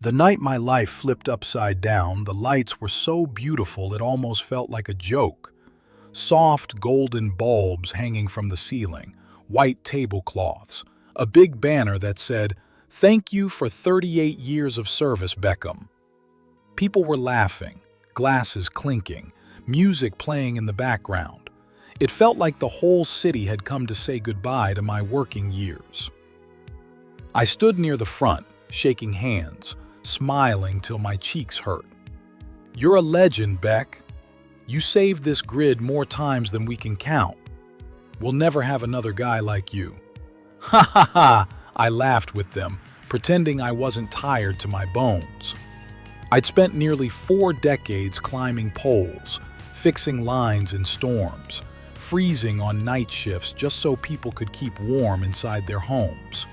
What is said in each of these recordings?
The night my life flipped upside down, the lights were so beautiful it almost felt like a joke. Soft golden bulbs hanging from the ceiling, white tablecloths, a big banner that said, "Thank you for 38 years of service, Beckham." People were laughing, glasses clinking, music playing in the background. It felt like the whole city had come to say goodbye to my working years. I stood near the front, shaking hands, smiling till my cheeks hurt. "You're a legend, Beck. You saved this grid more times than we can count. We'll never have another guy like you." Ha ha ha! I laughed with them, pretending I wasn't tired to my bones. I'd spent nearly 4 decades climbing poles, fixing lines in storms, freezing on night shifts just so people could keep warm inside their homes.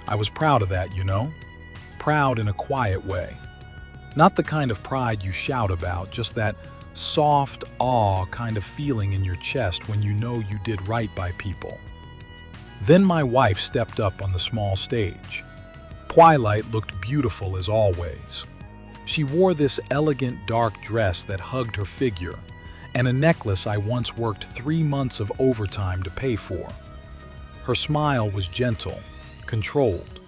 I was proud of that, you know? Proud in a quiet way. Not the kind of pride you shout about, just that soft awe kind of feeling in your chest when you know you did right by people. Then my wife stepped up on the small stage. Twilight looked beautiful as always. She wore this elegant dark dress that hugged her figure, and a necklace I once worked 3 months of overtime to pay for. Her smile was gentle, controlled.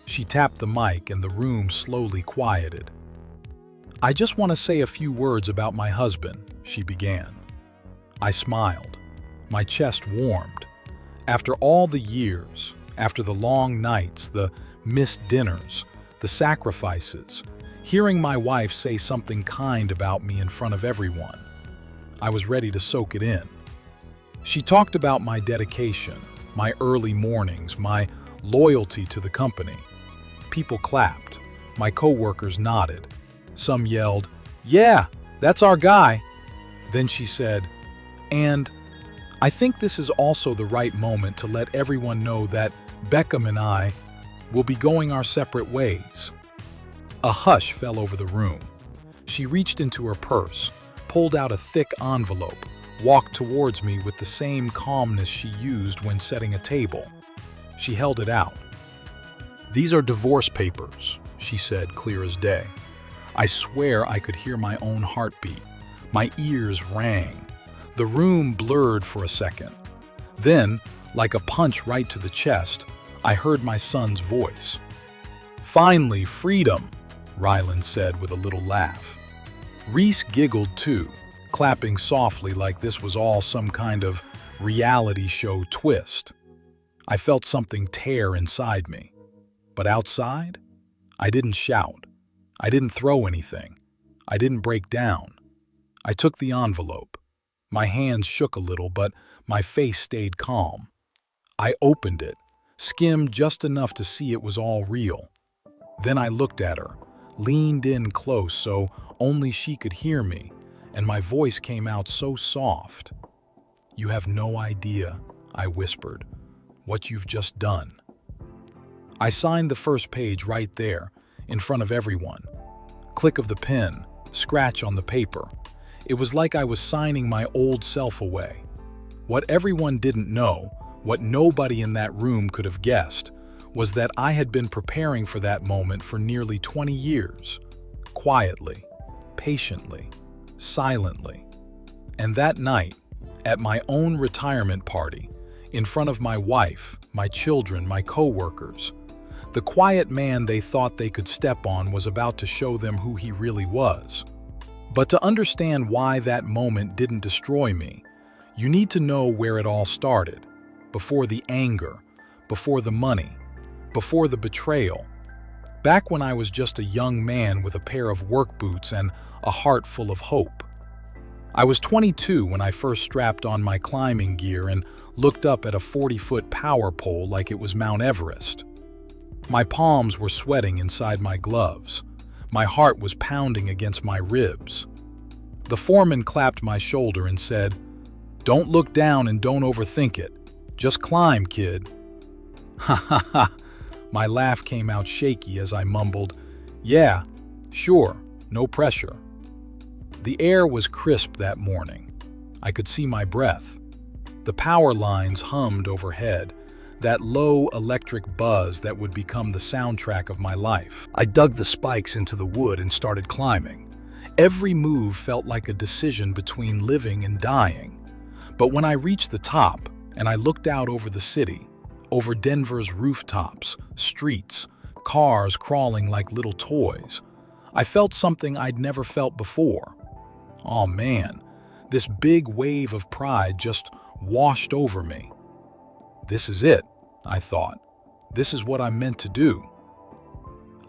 She tapped the mic and the room slowly quieted. "I just want to say a few words about my husband," she began. I smiled. My chest warmed. After all the years, after the long nights, the missed dinners, the sacrifices, hearing my wife say something kind about me in front of everyone, I was ready to soak it in. She talked about my dedication, my early mornings, my loyalty to the company. People clapped. My coworkers nodded. Some yelled, "Yeah, that's our guy." Then she said, "And I think this is also the right moment to let everyone know that Beckham and I will be going our separate ways." A hush fell over the room. She reached into her purse, pulled out a thick envelope, walked towards me with the same calmness she used when setting a table. She held it out. "These are divorce papers," she said, clear as day. I swear I could hear my own heartbeat. My ears rang. The room blurred for a second. Then, like a punch right to the chest, I heard my son's voice. "Finally, freedom," Rylan said with a little laugh. Reese giggled too, clapping softly like this was all some kind of reality show twist. I felt something tear inside me. But outside, I didn't shout. I didn't throw anything. I didn't break down. I took the envelope. My hands shook a little, but my face stayed calm. I opened it, skimmed just enough to see it was all real. Then I looked at her, leaned in close so only she could hear me, and my voice came out so soft. "You have no idea," I whispered, "what you've just done." I signed the first page right there, in front of everyone. Click of the pen, scratch on the paper. It was like I was signing my old self away. What everyone didn't know, what nobody in that room could have guessed, was that I had been preparing for that moment for nearly 20 years. Quietly, patiently, silently. And that night, at my own retirement party, in front of my wife, my children, my coworkers, the quiet man they thought they could step on was about to show them who he really was. But to understand why that moment didn't destroy me, you need to know where it all started. Before the anger, before the money, before the betrayal. Back when I was just a young man with a pair of work boots and a heart full of hope. I was 22 when I first strapped on my climbing gear and looked up at a 40-foot power pole like it was Mount Everest. My palms were sweating inside my gloves. My heart was pounding against my ribs. The foreman clapped my shoulder and said, "Don't look down and don't overthink it. Just climb, kid." Ha ha ha. My laugh came out shaky as I mumbled, "Yeah, sure, no pressure." The air was crisp that morning. I could see my breath. The power lines hummed overhead. that low electric buzz that would become the soundtrack of my life. I dug the spikes into the wood and started climbing. Every move felt like a decision between living and dying. But when I reached the top and I looked out over the city, over Denver's rooftops, streets, cars crawling like little toys, I felt something I'd never felt before. Oh man, this big wave of pride just washed over me. This is it, I thought. This is what I'm meant to do.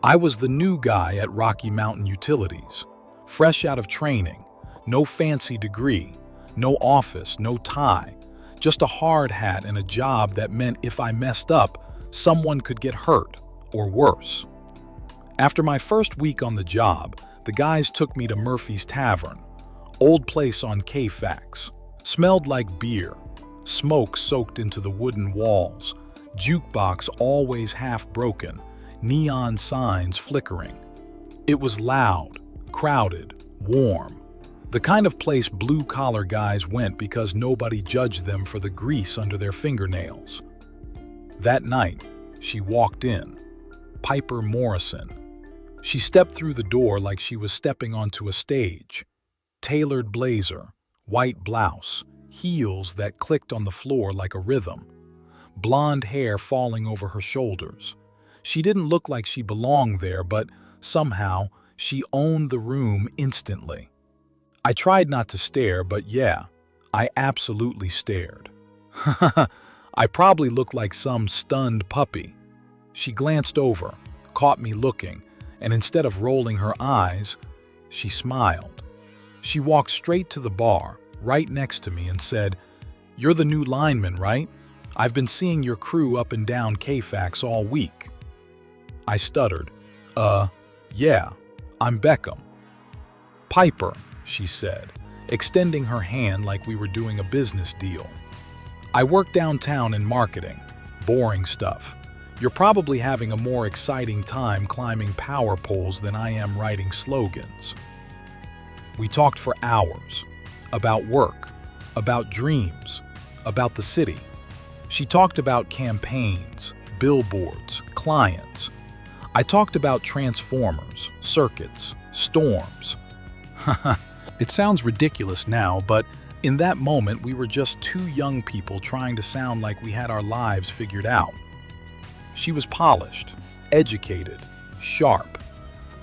I was the new guy at Rocky Mountain Utilities, fresh out of training, no fancy degree, no office, no tie, just a hard hat and a job that meant if I messed up, someone could get hurt, or worse. After my first week on the job, the guys took me to Murphy's Tavern, old place on K-Fax. Smelled like beer, smoke soaked into the wooden walls, jukebox always half broken, neon signs flickering. It was loud, crowded, warm. The kind of place blue-collar guys went because nobody judged them for the grease under their fingernails. That night, she walked in. Piper Morrison. She stepped through the door like she was stepping onto a stage. Tailored blazer, white blouse, heels that clicked on the floor like a rhythm. Blonde hair falling over her shoulders. She didn't look like she belonged there, but somehow she owned the room instantly. I tried not to stare, but yeah, I absolutely stared. I probably looked like some stunned puppy. She glanced over, caught me looking, and instead of rolling her eyes, she smiled. She walked straight to the bar, right next to me, and said, "You're the new lineman, right? I've been seeing your crew up and down K-Fax all week." I stuttered, yeah, I'm Beckham." "Piper," she said, extending her hand like we were doing a business deal. "I work downtown in marketing. Boring stuff. You're probably having a more exciting time climbing power poles than I am writing slogans." We talked for hours. About work, about dreams, about the city. She talked about campaigns, billboards, clients. I talked about transformers, circuits, storms. It sounds ridiculous now, but in that moment we were just two young people trying to sound like we had our lives figured out. She was polished, educated, sharp.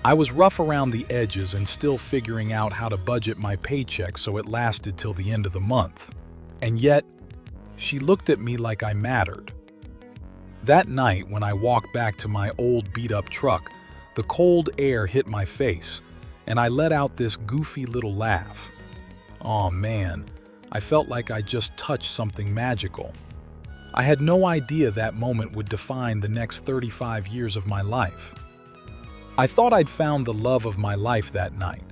I was rough around the edges and still figuring out how to budget my paycheck so it lasted till the end of the month. And yet, she looked at me like I mattered. That night, when I walked back to my old beat-up truck, the cold air hit my face, and I let out this goofy little laugh. Aw man, I felt like I just touched something magical. I had no idea that moment would define the next 35 years of my life. I thought I'd found the love of my life that night.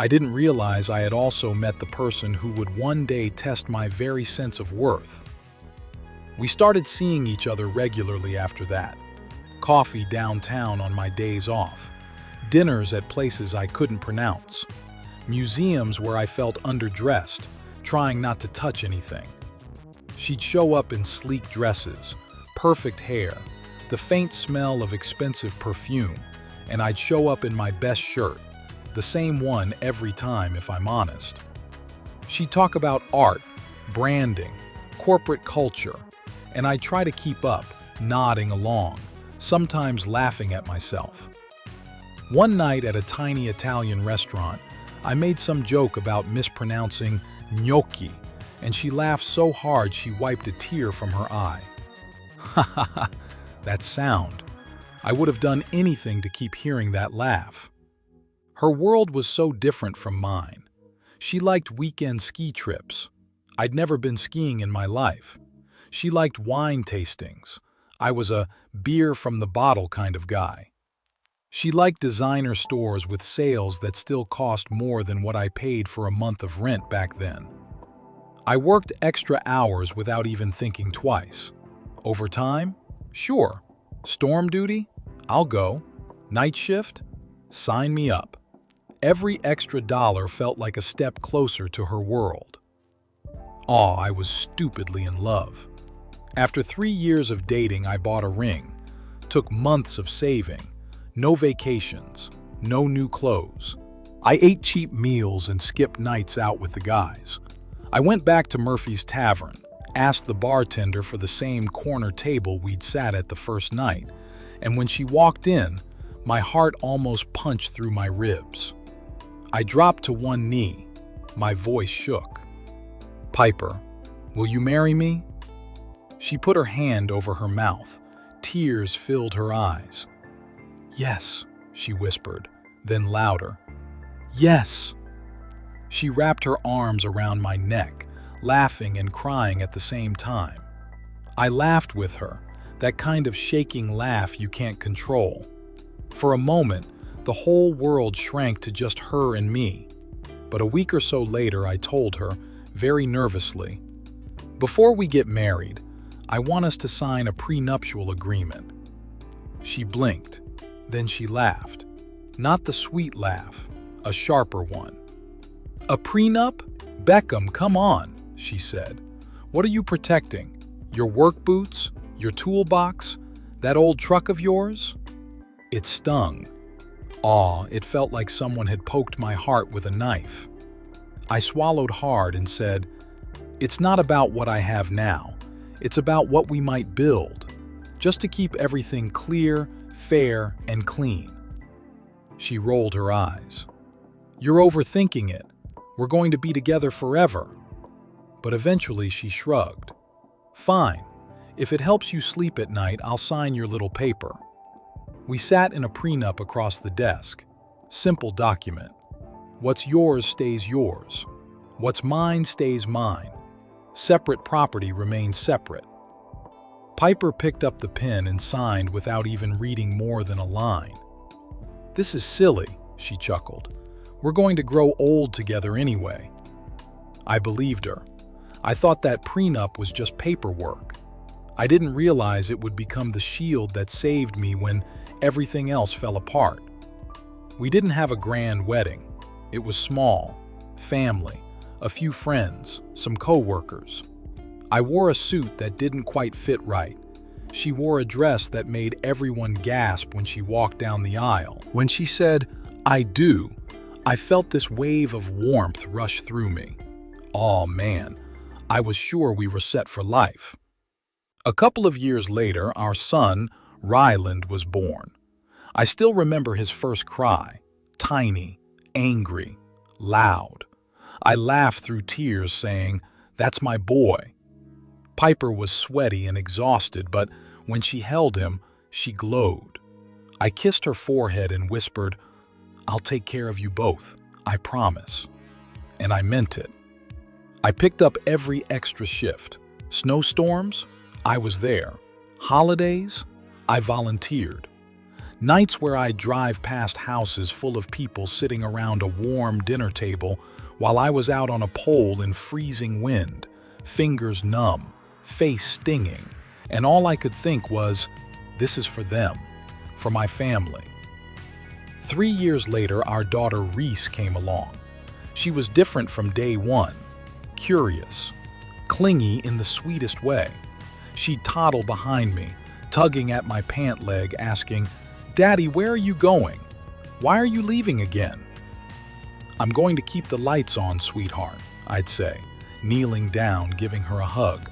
I didn't realize I had also met the person who would one day test my very sense of worth. We started seeing each other regularly after that. Coffee downtown on my days off. Dinners at places I couldn't pronounce. Museums where I felt underdressed, trying not to touch anything. She'd show up in sleek dresses, perfect hair, the faint smell of expensive perfume, and I'd show up in my best shirt, the same one every time if I'm honest. She'd talk about art, branding, corporate culture, and I'd try to keep up, nodding along, sometimes laughing at myself. One night at a tiny Italian restaurant, I made some joke about mispronouncing gnocchi, and she laughed so hard she wiped a tear from her eye. Ha ha ha, that sound. I would have done anything to keep hearing that laugh. Her world was so different from mine. She liked weekend ski trips. I'd never been skiing in my life. She liked wine tastings. I was a beer from the bottle kind of guy. She liked designer stores with sales that still cost more than what I paid for a month of rent back then. I worked extra hours without even thinking twice. Overtime? Sure. Storm duty? I'll go. Night shift? Sign me up. Every extra dollar felt like a step closer to her world. I was stupidly in love. After 3 years of dating, I bought a ring. Took months of saving. No vacations. No new clothes. I ate cheap meals and skipped nights out with the guys. I went back to Murphy's Tavern, asked the bartender for the same corner table we'd sat at the first night, and when she walked in, my heart almost punched through my ribs. I dropped to one knee. My voice shook. "Piper, will you marry me?" She put her hand over her mouth. Tears filled her eyes. "Yes," she whispered, then louder. "Yes." She wrapped her arms around my neck, laughing and crying at the same time. I laughed with her, that kind of shaking laugh you can't control. For a moment, the whole world shrank to just her and me. But a week or so later, I told her, very nervously, "Before we get married, I want us to sign a prenuptial agreement." She blinked, then she laughed. Not the sweet laugh, a sharper one. "A prenup? Beckham, come on," she said. "What are you protecting? Your work boots? Your toolbox? That old truck of yours?" It stung. It felt like someone had poked my heart with a knife. I swallowed hard and said, "It's not about what I have now. It's about what we might build, just to keep everything clear, fair, and clean." She rolled her eyes. "You're overthinking it. We're going to be together forever." But eventually she shrugged. "Fine. If it helps you sleep at night, I'll sign your little paper." We sat in a prenup across the desk. Simple document. What's yours stays yours. What's mine stays mine. Separate property remains separate. Piper picked up the pen and signed without even reading more than a line. "This is silly," she chuckled. "We're going to grow old together anyway." I believed her. I thought that prenup was just paperwork. I didn't realize it would become the shield that saved me when everything else fell apart. We didn't have a grand wedding. It was small, family, a few friends, some co-workers. I wore a suit that didn't quite fit right. She wore a dress that made everyone gasp when she walked down the aisle. When she said, "I do," I felt this wave of warmth rush through me. Oh man, I was sure we were set for life. A couple of years later, our son, Ryland, was born. I still remember his first cry, tiny, angry, loud. I laughed through tears saying, "That's my boy." Piper was sweaty and exhausted, but when she held him, she glowed. I kissed her forehead and whispered, "I'll take care of you both, I promise." And I meant it. I picked up every extra shift. Snowstorms? I was there. Holidays? I volunteered. Nights where I'd drive past houses full of people sitting around a warm dinner table while I was out on a pole in freezing wind, fingers numb, face stinging, and all I could think was, this is for them, for my family. 3 years later, our daughter Reese came along. She was different from day one, curious, clingy in the sweetest way. She'd toddle behind me, tugging at my pant leg, asking, "Daddy, where are you going? Why are you leaving again?" "I'm going to keep the lights on, sweetheart," I'd say, kneeling down, giving her a hug.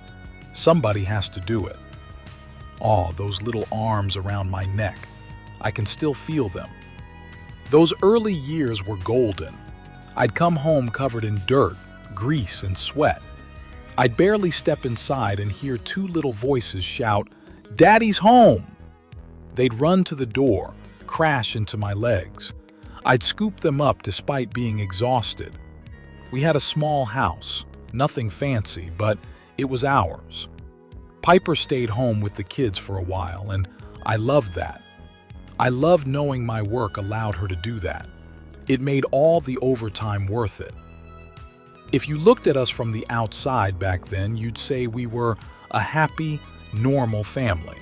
Somebody has to do it. Those little arms around my neck. I can still feel them. Those early years were golden. I'd come home covered in dirt, grease, and sweat. I'd barely step inside and hear two little voices shout, "Daddy's home!" They'd run to the door, crash into my legs. I'd scoop them up despite being exhausted. We had a small house, nothing fancy, but it was ours. Piper stayed home with the kids for a while, and I loved that. I loved knowing my work allowed her to do that. It made all the overtime worth it. If you looked at us from the outside back then, you'd say we were a happy, normal family.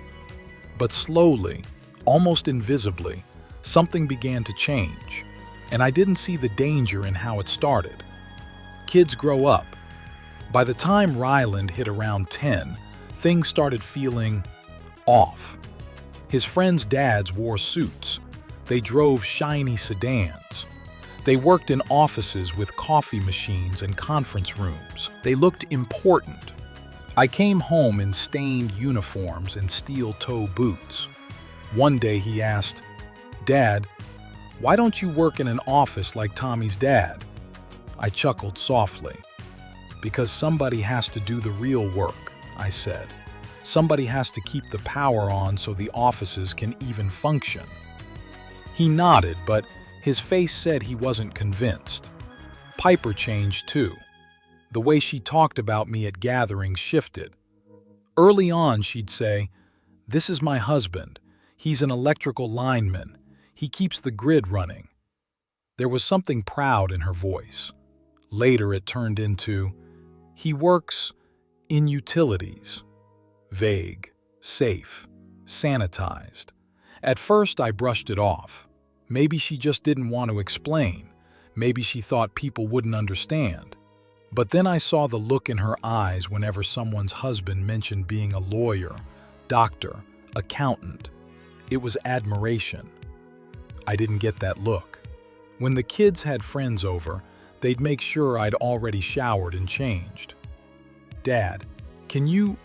But slowly, almost invisibly, something began to change, and I didn't see the danger in how it started. Kids grow up. By the time Ryland hit around 10, things started feeling off. His friends' dads wore suits. They drove shiny sedans. They worked in offices with coffee machines and conference rooms. They looked important. I came home in stained uniforms and steel-toe boots. One day he asked, "Dad, why don't you work in an office like Tommy's dad?" I chuckled softly. "Because somebody has to do the real work," I said. "Somebody has to keep the power on so the offices can even function." He nodded, but his face said he wasn't convinced. Piper changed too. The way she talked about me at gatherings shifted. Early on, she'd say, "This is my husband. He's an electrical lineman. He keeps the grid running." There was something proud in her voice. Later, it turned into, "He works in utilities." Vague, safe, sanitized. At first, I brushed it off. Maybe she just didn't want to explain. Maybe she thought people wouldn't understand. But then I saw the look in her eyes whenever someone's husband mentioned being a lawyer, doctor, accountant. It was admiration. I didn't get that look. When the kids had friends over, they'd make sure I'd already showered and changed. "Dad, can you,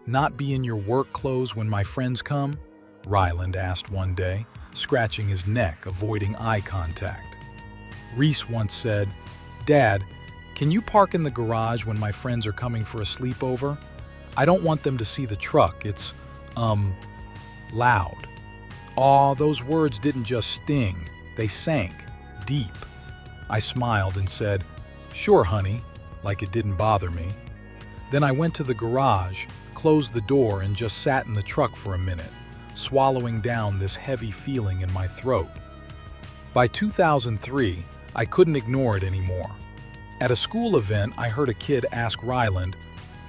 not be in your work clothes when my friends come?" Ryland asked one day, scratching his neck, avoiding eye contact. Reese once said, "Dad, can you park in the garage when my friends are coming for a sleepover? I don't want them to see the truck. It's, loud." Aw, those words didn't just sting. They sank, deep. I smiled and said, "Sure, honey," like it didn't bother me. Then I went to the garage, closed the door, and just sat in the truck for a minute, swallowing down this heavy feeling in my throat. By 2003, I couldn't ignore it anymore. At a school event, I heard a kid ask Ryland,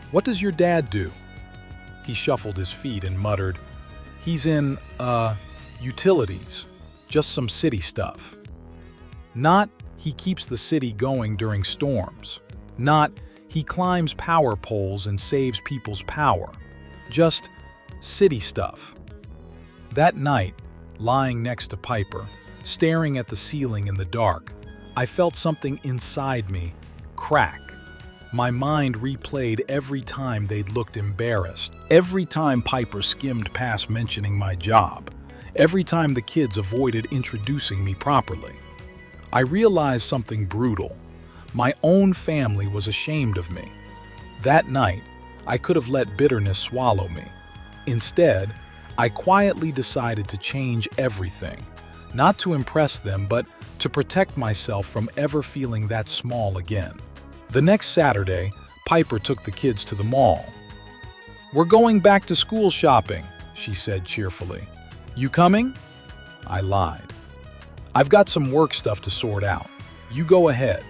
"What does your dad do?" He shuffled his feet and muttered, "He's in, utilities, just some city stuff." Not, "He keeps the city going during storms." Not, "He climbs power poles and saves people's power." Just city stuff. That night, lying next to Piper, staring at the ceiling in the dark, I felt something inside me crack. My mind replayed every time they'd looked embarrassed, every time Piper skimmed past mentioning my job, every time the kids avoided introducing me properly. I realized something brutal. My own family was ashamed of me. That night, I could have let bitterness swallow me. Instead, I quietly decided to change everything, not to impress them, but to protect myself from ever feeling that small again. The next Saturday, Piper took the kids to the mall. "We're going back to school shopping," she said cheerfully. "You coming?" I lied. "I've got some work stuff to sort out. You go ahead."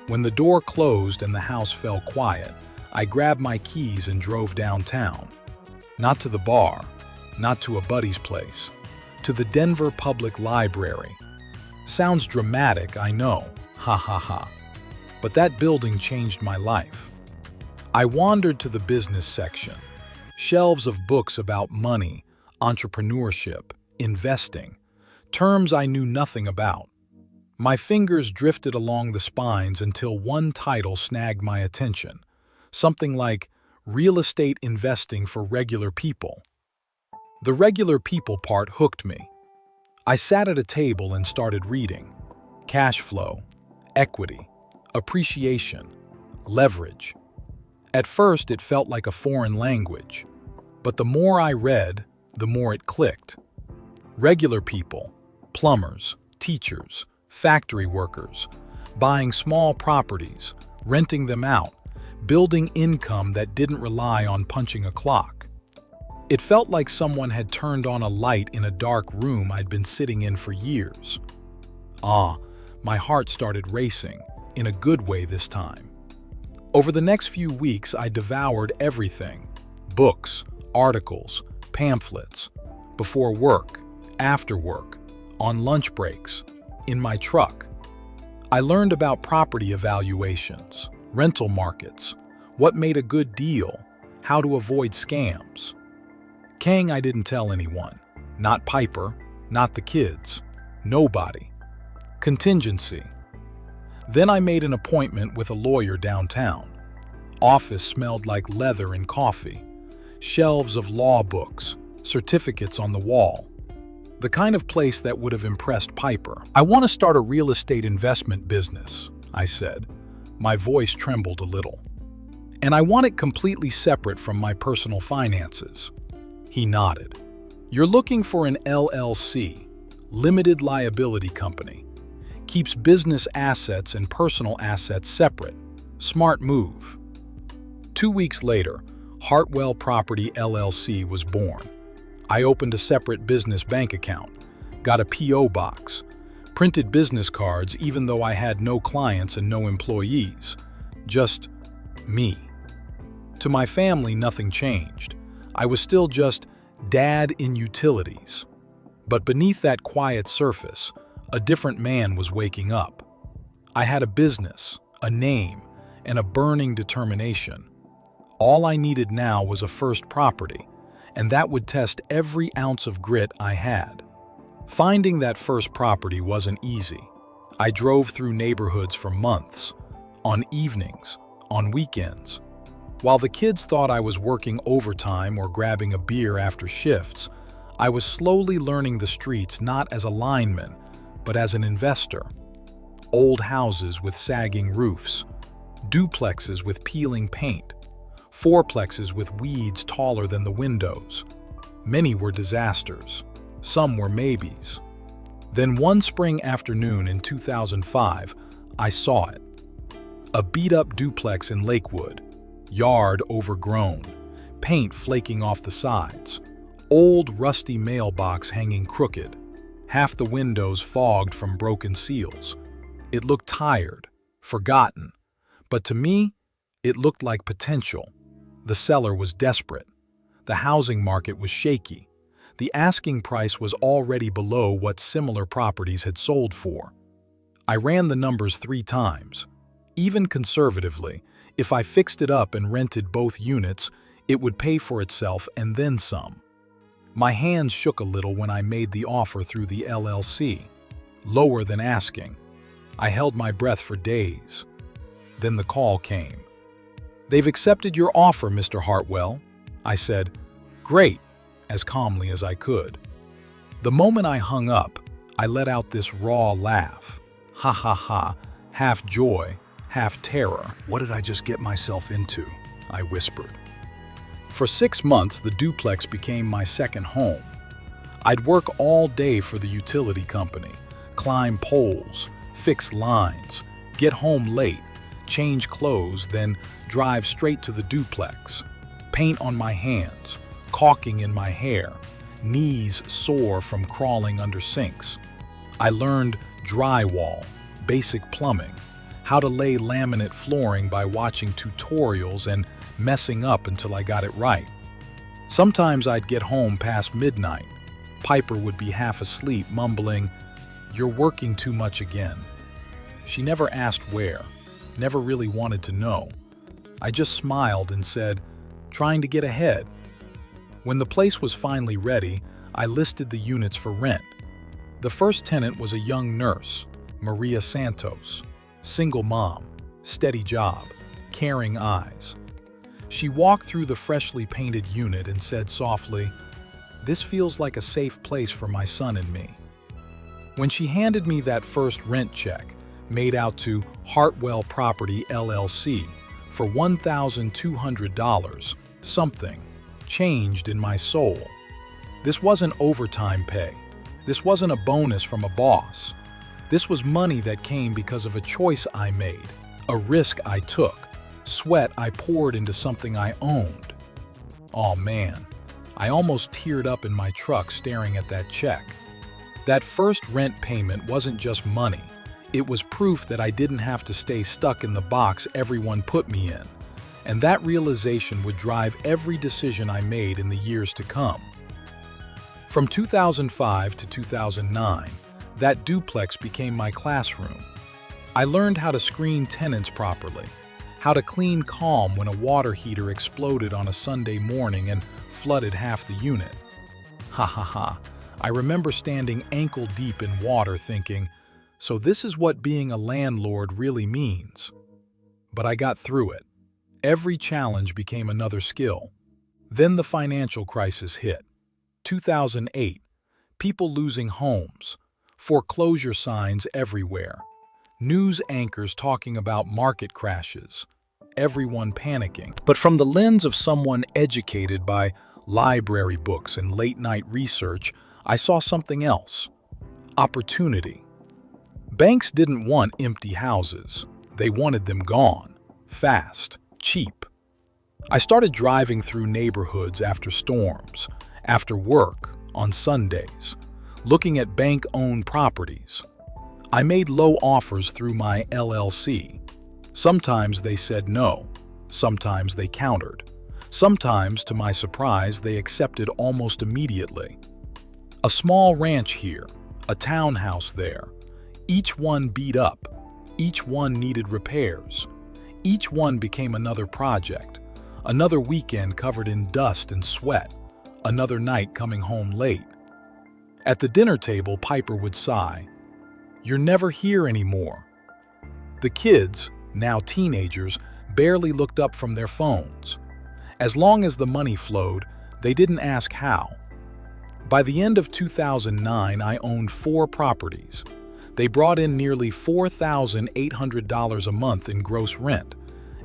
When the door closed and the house fell quiet, I grabbed my keys and drove downtown. Not to the bar, not to a buddy's place, to the Denver Public Library. Sounds dramatic, I know, ha ha ha. But that building changed my life. I wandered to the business section, shelves of books about money, entrepreneurship, investing, terms I knew nothing about. My fingers drifted along the spines until one title snagged my attention, something like Real Estate Investing for Regular People. The regular people part hooked me. I sat at a table and started reading. Cash flow, equity, appreciation, leverage. At first, it felt like a foreign language, but the more I read, the more it clicked. Regular people, plumbers, teachers, factory workers, buying small properties, renting them out, building income that didn't rely on punching a clock. It felt like someone had turned on a light in a dark room I'd been sitting in for years. My heart started racing, in a good way this time. Over the next few weeks, I devoured everything: books, articles, pamphlets, before work, after work, on lunch breaks, in my truck. I learned about property evaluations, rental markets, what made a good deal, how to avoid scams. Kang, I didn't tell anyone. Not Piper, not the kids, nobody. Contingency. Then I made an appointment with a lawyer downtown. Office smelled like leather and coffee. Shelves of law books, certificates on the wall. The kind of place that would have impressed Piper. "I want to start a real estate investment business," I said. My voice trembled a little. "And I want it completely separate from my personal finances." He nodded. "You're looking for an LLC, limited liability company. Keeps business assets and personal assets separate. Smart move." 2 weeks later, Hartwell Property LLC was born. I opened a separate business bank account, got a P.O. box, printed business cards even though I had no clients and no employees. Just me. To my family, nothing changed. I was still just dad in utilities. But beneath that quiet surface, a different man was waking up. I had a business, a name, and a burning determination. All I needed now was a first property, and that would test every ounce of grit I had. Finding that first property wasn't easy. I drove through neighborhoods for months, on evenings, on weekends. While the kids thought I was working overtime or grabbing a beer after shifts, I was slowly learning the streets not as a lineman, but as an investor. Old houses with sagging roofs, duplexes with peeling paint, fourplexes with weeds taller than the windows. Many were disasters. Some were maybes. Then one spring afternoon in 2005, I saw it. A beat-up duplex in Lakewood, yard overgrown, paint flaking off the sides, old rusty mailbox hanging crooked, half the windows fogged from broken seals. It looked tired, forgotten, but to me, it looked like potential. The seller was desperate. The housing market was shaky. The asking price was already below what similar properties had sold for. I ran the numbers 3 times. Even conservatively, if I fixed it up and rented both units, it would pay for itself and then some. My hands shook a little when I made the offer through the LLC, lower than asking. I held my breath for days. Then the call came. "They've accepted your offer, Mr. Hartwell." I said, "Great," as calmly as I could. The moment I hung up, I let out this raw laugh. Ha ha ha, half joy, half terror. "What did I just get myself into?" I whispered. For 6 months, the duplex became my second home. I'd work all day for the utility company, climb poles, fix lines, get home late, change clothes, then drive straight to the duplex. Paint on my hands, caulking in my hair, knees sore from crawling under sinks. I learned drywall, basic plumbing, how to lay laminate flooring by watching tutorials and messing up until I got it right. Sometimes I'd get home past midnight. Piper would be half asleep, mumbling, "You're working too much again." She never asked where, never really wanted to know. I just smiled and said, "Trying to get ahead." When the place was finally ready, I listed the units for rent. The first tenant was a young nurse, Maria Santos, single mom, steady job, caring eyes. She walked through the freshly painted unit and said softly, "This feels like a safe place for my son and me." When she handed me that first rent check, made out to Hartwell Property LLC for $1,200, something changed in my soul. This wasn't overtime pay. This wasn't a bonus from a boss. This was money that came because of a choice I made, a risk I took, sweat I poured into something I owned. Oh man, I almost teared up in my truck staring at that check. That first rent payment wasn't just money. It was proof that I didn't have to stay stuck in the box everyone put me in. And that realization would drive every decision I made in the years to come. From 2005 to 2009, that duplex became my classroom. I learned how to screen tenants properly, how to clean calm when a water heater exploded on a Sunday morning and flooded half the unit. Ha ha ha. I remember standing ankle-deep in water thinking, so this is what being a landlord really means. But I got through it. Every challenge became another skill. Then the financial crisis hit. 2008. People losing homes. Foreclosure signs everywhere. News anchors talking about market crashes. Everyone panicking. But from the lens of someone educated by library books and late-night research, I saw something else. Opportunity. Banks didn't want empty houses. They wanted them gone. Fast. Cheap. I started driving through neighborhoods after storms, after work, on Sundays, looking at bank-owned properties. I made low offers through my LLC. Sometimes they said no. Sometimes they countered. Sometimes, to my surprise, they accepted almost immediately. A small ranch here, a townhouse there. Each one beat up. Each one needed repairs. Each one became another project. Another weekend covered in dust and sweat. Another night coming home late. At the dinner table, Piper would sigh, "You're never here anymore." The kids, now teenagers, barely looked up from their phones. As long as the money flowed, they didn't ask how. By the end of 2009, I owned 4 properties. They brought in nearly $4,800 a month in gross rent.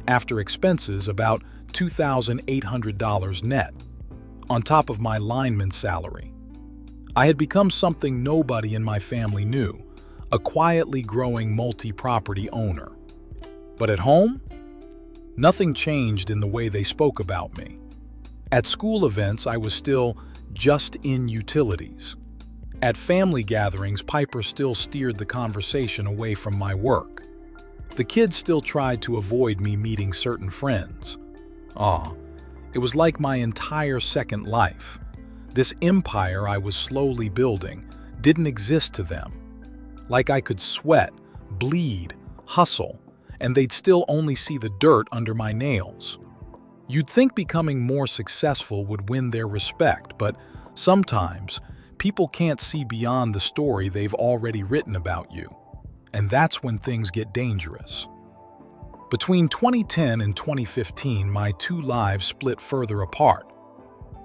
After expenses, about $2,800 net, on top of my lineman salary. I had become something nobody in my family knew, a quietly growing multi-property owner. But at home? Nothing changed in the way they spoke about me. At school events, I was still just in utilities. At family gatherings, Piper still steered the conversation away from my work. The kids still tried to avoid me meeting certain friends. It was like my entire second life. This empire I was slowly building didn't exist to them. Like I could sweat, bleed, hustle, and they'd still only see the dirt under my nails. You'd think becoming more successful would win their respect, but sometimes people can't see beyond the story they've already written about you. And that's when things get dangerous. Between 2010 and 2015, my 2 lives split further apart.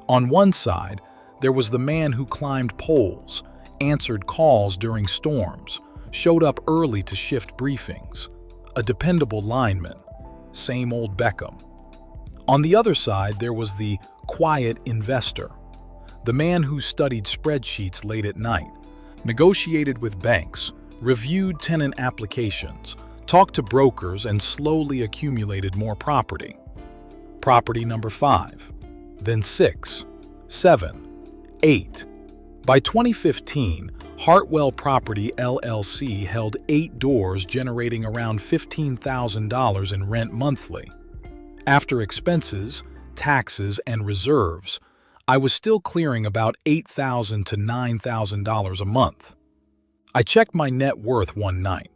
On one side, there was the man who climbed poles, answered calls during storms, showed up early to shift briefings, a dependable lineman, same old Beckham. On the other side, there was the quiet investor, the man who studied spreadsheets late at night, negotiated with banks, reviewed tenant applications, talked to brokers, and slowly accumulated more property. Property number 5, then 6, 7, 8. By 2015, Hartwell Property LLC held 8 doors generating around $15,000 in rent monthly. After expenses, taxes, and reserves, I was still clearing about $8,000 to $9,000 a month. I checked my net worth one night.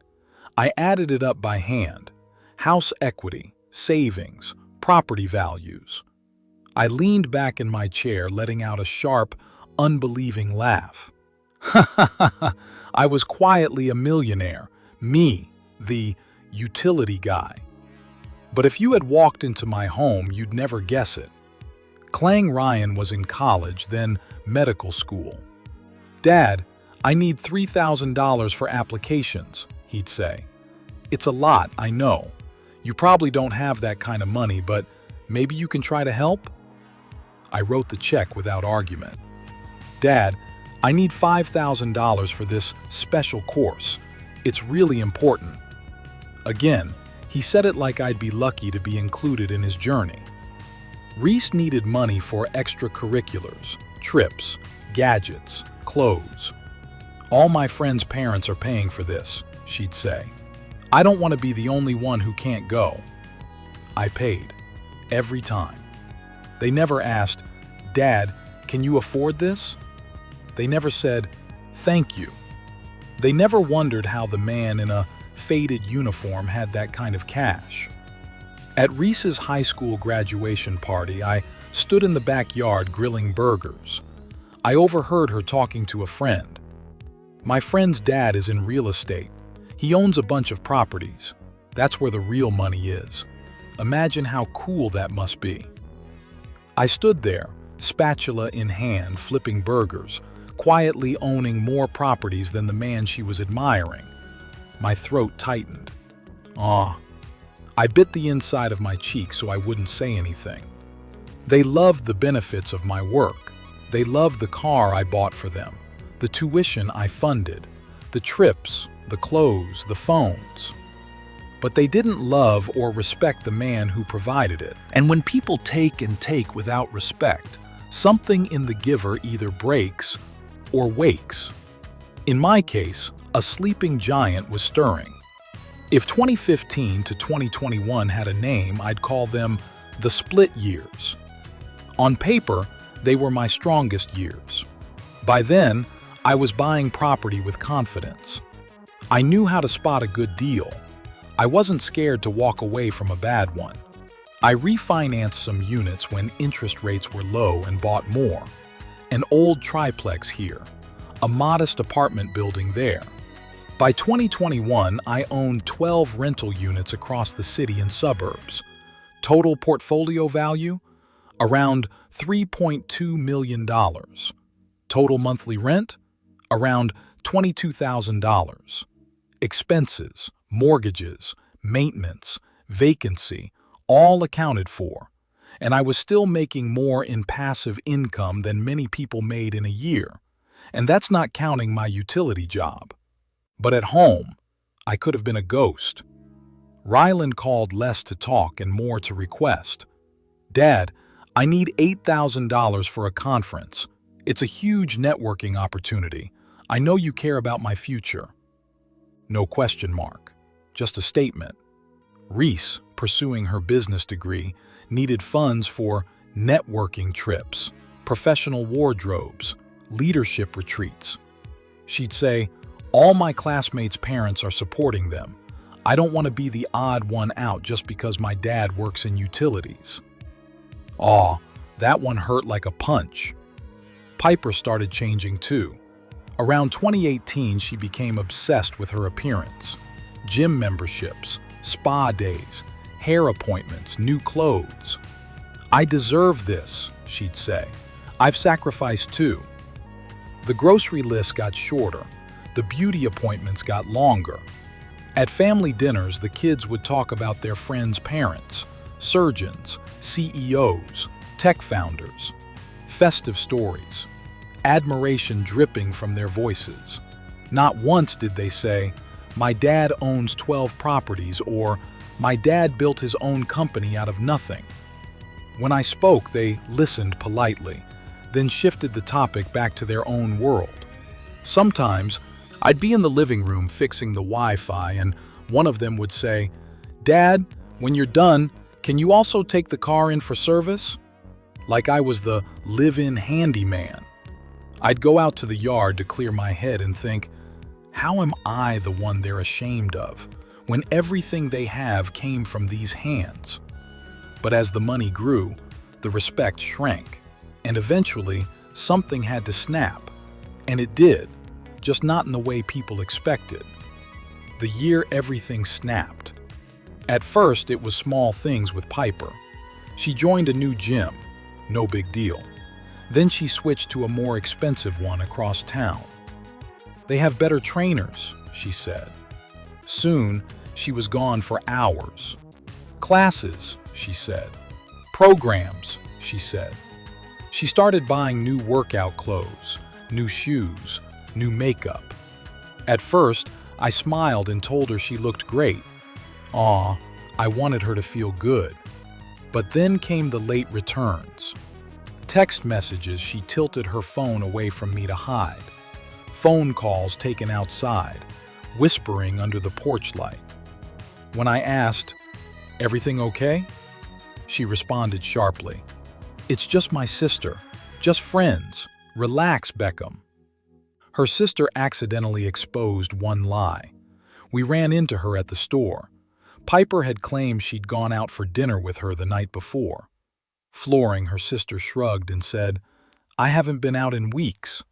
I added it up by hand. House equity, savings, property values. I leaned back in my chair, letting out a sharp, unbelieving laugh. I was quietly a millionaire, me, the utility guy. But if you had walked into my home, you'd never guess it. Clang Ryan was in college, then medical school. "Dad, I need $3,000 for applications," he'd say. "It's a lot, I know. You probably don't have that kind of money, but maybe you can try to help?" I wrote the check without argument. "Dad, I need $5,000 for this special course. It's really important." Again, he said it like I'd be lucky to be included in his journey. Reese needed money for extracurriculars, trips, gadgets, clothes. "All my friends' parents are paying for this," she'd say. "I don't want to be the only one who can't go." I paid. Every time. They never asked, "Dad, can you afford this?" They never said, "Thank you." They never wondered how the man in a faded uniform had that kind of cash. At Reese's high school graduation party, I stood in the backyard grilling burgers. I overheard her talking to a friend. My friend's dad is in real estate. He owns a bunch of properties. That's where the real money is. Imagine how cool that must be. I stood there, spatula in hand, flipping burgers, quietly owning more properties than the man she was admiring. My throat tightened. I bit the inside of my cheek so I wouldn't say anything. They loved the benefits of my work. They loved the car I bought for them, the tuition I funded, the trips, the clothes, the phones. But they didn't love or respect the man who provided it. And when people take and take without respect, something in the giver either breaks or wakes. In my case, a sleeping giant was stirring. If 2015 to 2021 had a name, I'd call them the split years. On paper, they were my strongest years. By then, I was buying property with confidence. I knew how to spot a good deal. I wasn't scared to walk away from a bad one. I refinanced some units when interest rates were low and bought more. An old triplex here, a modest apartment building there. By 2021, I owned 12 rental units across the city and suburbs. Total portfolio value? Around $3.2 million. Total monthly rent? Around $22,000. Expenses, mortgages, maintenance, vacancy, all accounted for. And I was still making more in passive income than many people made in a year. And that's not counting my utility job. But at home, I could have been a ghost. Rylan called less to talk and more to request. Dad, I need $8,000 for a conference. It's a huge networking opportunity. I know you care about my future. No question mark, just a statement. Reese, pursuing her business degree, needed funds for networking trips, professional wardrobes, leadership retreats. She'd say, all my classmates' parents are supporting them. I don't want to be the odd one out just because my dad works in utilities. That one hurt like a punch. Piper started changing too. Around 2018, she became obsessed with her appearance. Gym memberships, spa days, hair appointments, new clothes. I deserve this, she'd say. I've sacrificed too. The grocery list got shorter. The beauty appointments got longer. At family dinners, the kids would talk about their friends' parents, surgeons, CEOs, tech founders. Festive stories. Admiration dripping from their voices. Not once did they say, my dad owns 12 properties, or my dad built his own company out of nothing. When I spoke, they listened politely, then shifted the topic back to their own world. Sometimes, I'd be in the living room fixing the Wi-Fi and one of them would say, Dad, when you're done, can you also take the car in for service? Like I was the live-in handyman. I'd go out to the yard to clear my head and think, how am I the one they're ashamed of, when everything they have came from these hands? But as the money grew, the respect shrank, and eventually something had to snap. And it did. Just not in the way people expected. The year everything snapped. At first, it was small things with Piper. She joined a new gym, no big deal. Then she switched to a more expensive one across town. They have better trainers, she said. Soon, she was gone for hours. Classes, she said. Programs, she said. She started buying new workout clothes, new shoes, new makeup. At first, I smiled and told her she looked great. I wanted her to feel good. But then came the late returns. Text messages she tilted her phone away from me to hide. Phone calls taken outside, whispering under the porch light. When I asked, "Everything okay?" she responded sharply, "It's just my sister, just friends. Relax, Beckham." Her sister accidentally exposed one lie. We ran into her at the store. Piper had claimed she'd gone out for dinner with her the night before. Flooring, her sister shrugged and said, "I haven't been out in weeks."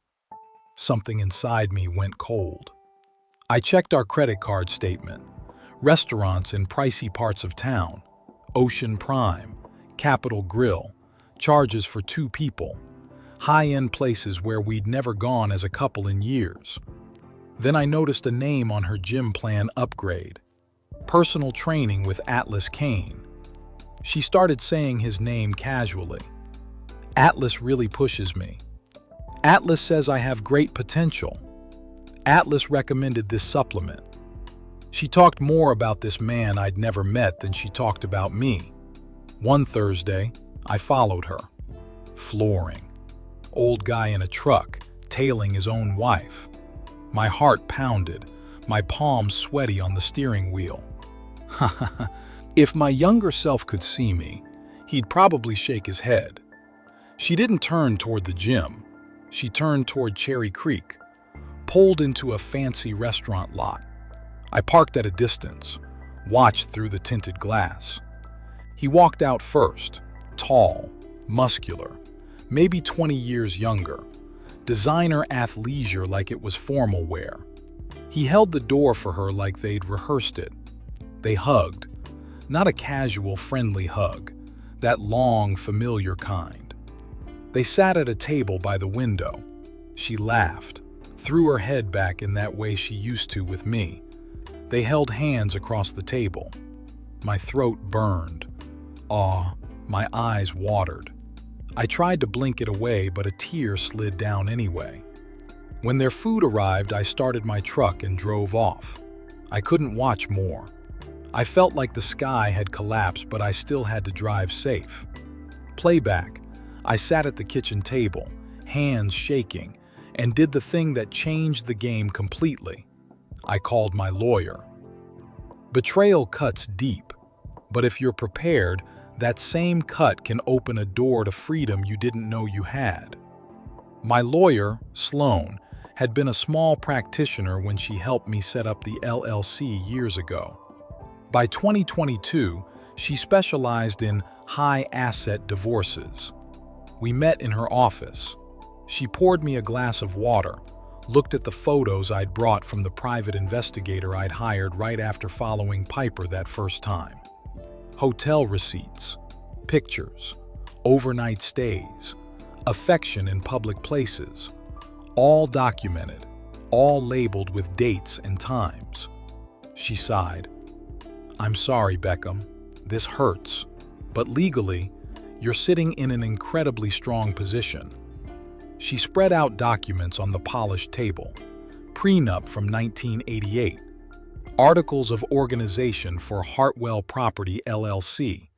Something inside me went cold. I checked our credit card statement. Restaurants in pricey parts of town, Ocean Prime, Capitol Grill, charges for 2 people, high-end places where we'd never gone as a couple in years. Then I noticed a name on her gym plan upgrade. Personal training with Atlas Kane. She started saying his name casually. Atlas really pushes me. Atlas says I have great potential. Atlas recommended this supplement. She talked more about this man I'd never met than she talked about me. One Thursday, I followed her. Flooring. Old guy in a truck, tailing his own wife. My heart pounded, my palms sweaty on the steering wheel. If my younger self could see me, he'd probably shake his head. She didn't turn toward the gym. She turned toward Cherry Creek, pulled into a fancy restaurant lot. I parked at a distance, watched through the tinted glass. He walked out first, tall, muscular, maybe 20 years younger, designer athleisure like it was formal wear. He held the door for her like they'd rehearsed it. They hugged, not a casual, friendly hug, that long, familiar kind. They sat at a table by the window. She laughed, threw her head back in that way she used to with me. They held hands across the table. My throat burned. My eyes watered. I tried to blink it away, but a tear slid down anyway. When their food arrived, I started my truck and drove off. I couldn't watch more. I felt like the sky had collapsed, but I still had to drive safe. Playback. I sat at the kitchen table, hands shaking, and did the thing that changed the game completely. I called my lawyer. Betrayal cuts deep, but if you're prepared, that same cut can open a door to freedom you didn't know you had. My lawyer, Sloan, had been a small practitioner when she helped me set up the LLC years ago. By 2022, she specialized in high-asset divorces. We met in her office. She poured me a glass of water, looked at the photos I'd brought from the private investigator I'd hired right after following Piper that first time. Hotel receipts, pictures, overnight stays, affection in public places, all documented, all labeled with dates and times. She sighed. "I'm sorry, Beckham. This hurts, but legally, you're sitting in an incredibly strong position." She spread out documents on the polished table. Prenup from 1988. Articles of Organization for Hartwell Property LLC.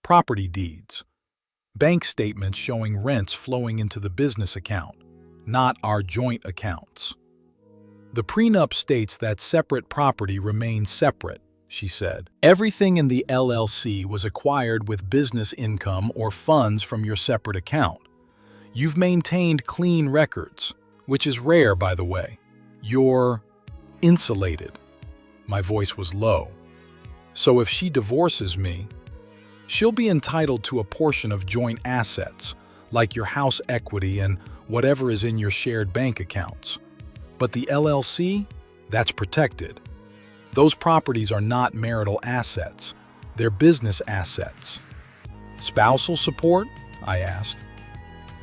Property deeds. Bank statements showing rents flowing into the business account, not our joint accounts. "The prenup states that separate property remains separate," she said. "Everything in the LLC was acquired with business income or funds from your separate account. You've maintained clean records, which is rare, by the way. You're insulated." My voice was low. "So if she divorces me, she'll be entitled to a portion of joint assets, like your house equity and whatever is in your shared bank accounts. But the LLC, that's protected. Those properties are not marital assets. They're business assets." "Spousal support?" I asked.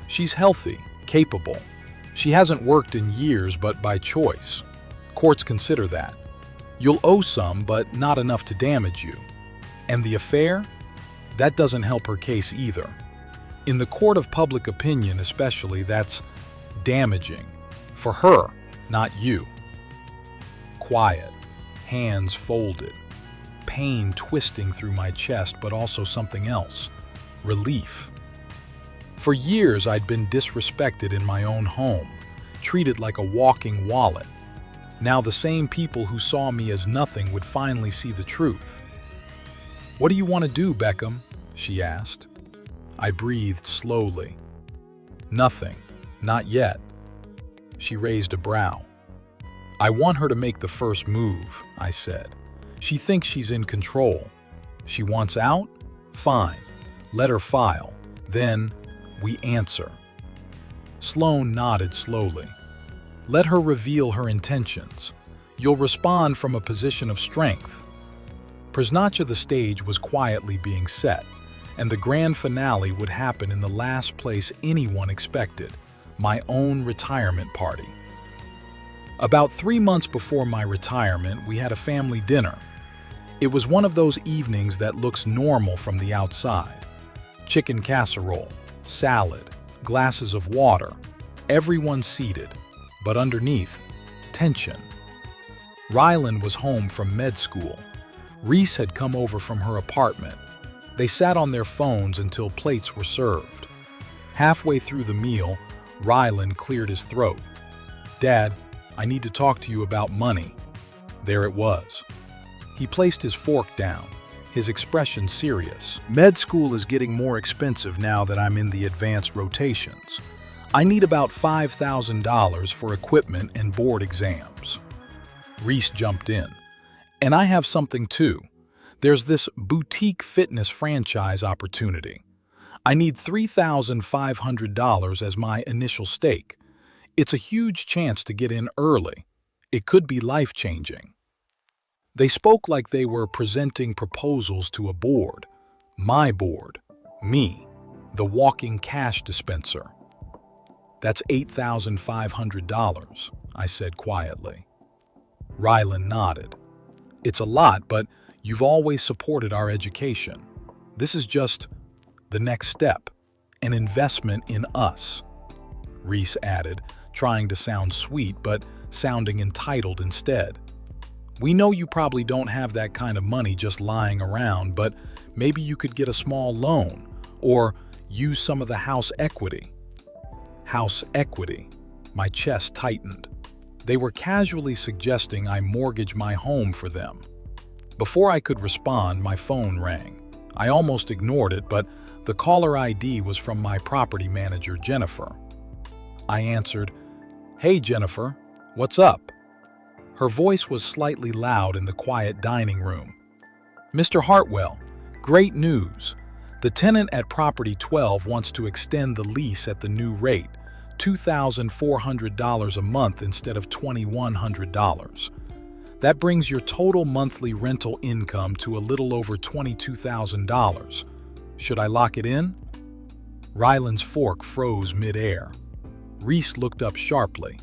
"She's healthy, capable. She hasn't worked in years, but by choice. Courts consider that. You'll owe some, but not enough to damage you. And the affair? That doesn't help her case either. In the court of public opinion especially, that's damaging. For her, not you." Quiet, hands folded, pain twisting through my chest, but also something else, relief. For years I'd been disrespected in my own home, treated like a walking wallet. Now the same people who saw me as nothing would finally see the truth. "What do you want to do, Beckham?" she asked. I breathed slowly. "Nothing, not yet." She raised a brow. "I want her to make the first move," I said. She thinks she's in control. She wants out? Fine. Let her file. Then, we answer. Sloane nodded slowly. Let her reveal her intentions. You'll respond from a position of strength. Prznaccia, the stage was quietly being set, and the grand finale would happen in the last place anyone expected, my own retirement party. About 3 months before my retirement, we had a family dinner. It was one of those evenings that looks normal from the outside. Chicken casserole, salad, glasses of water, everyone seated, but underneath, tension. Rylan was home from med school. Reese had come over from her apartment. They sat on their phones until plates were served. Halfway through the meal, Rylan cleared his throat. Dad, I need to talk to you about money. There it was. He placed his fork down, his expression serious. Med school is getting more expensive now that I'm in the advanced rotations. I need about $5,000 for equipment and board exams. Reese jumped in. And I have something too. There's this boutique fitness franchise opportunity. I need $3,500 as my initial stake. It's a huge chance to get in early. It could be life-changing. They spoke like they were presenting proposals to a board. My board. Me. The walking cash dispenser. That's $8,500, I said quietly. Rylan nodded. It's a lot, but you've always supported our education. This is just the next step, an investment in us. Reese added, trying to sound sweet but sounding entitled instead. We know you probably don't have that kind of money just lying around, but maybe you could get a small loan or use some of the house equity. House equity. My chest tightened. They were casually suggesting I mortgage my home for them. Before I could respond, my phone rang. I almost ignored it, but the caller ID was from my property manager, Jennifer. I answered, "Hey, Jennifer, what's up?" Her voice was slightly loud in the quiet dining room. "Mr. Hartwell, great news. The tenant at Property 12 wants to extend the lease at the new rate, $2,400 a month instead of $2,100. That brings your total monthly rental income to a little over $22,000. Should I lock it in?" Rylan's fork froze mid-air. Reese looked up sharply.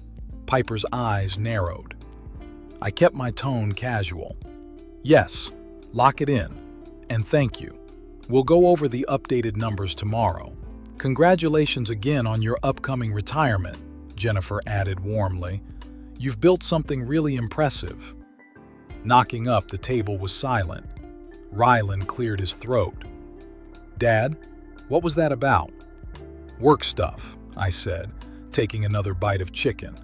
Piper's eyes narrowed. I kept my tone casual. "Yes, lock it in. And thank you. We'll go over the updated numbers tomorrow. Congratulations again on your upcoming retirement," Jennifer added warmly. "You've built something really impressive." Knocking up, the table was silent. Rylan cleared his throat. "Dad, what was that about?" "Work stuff," I said, taking another bite of chicken.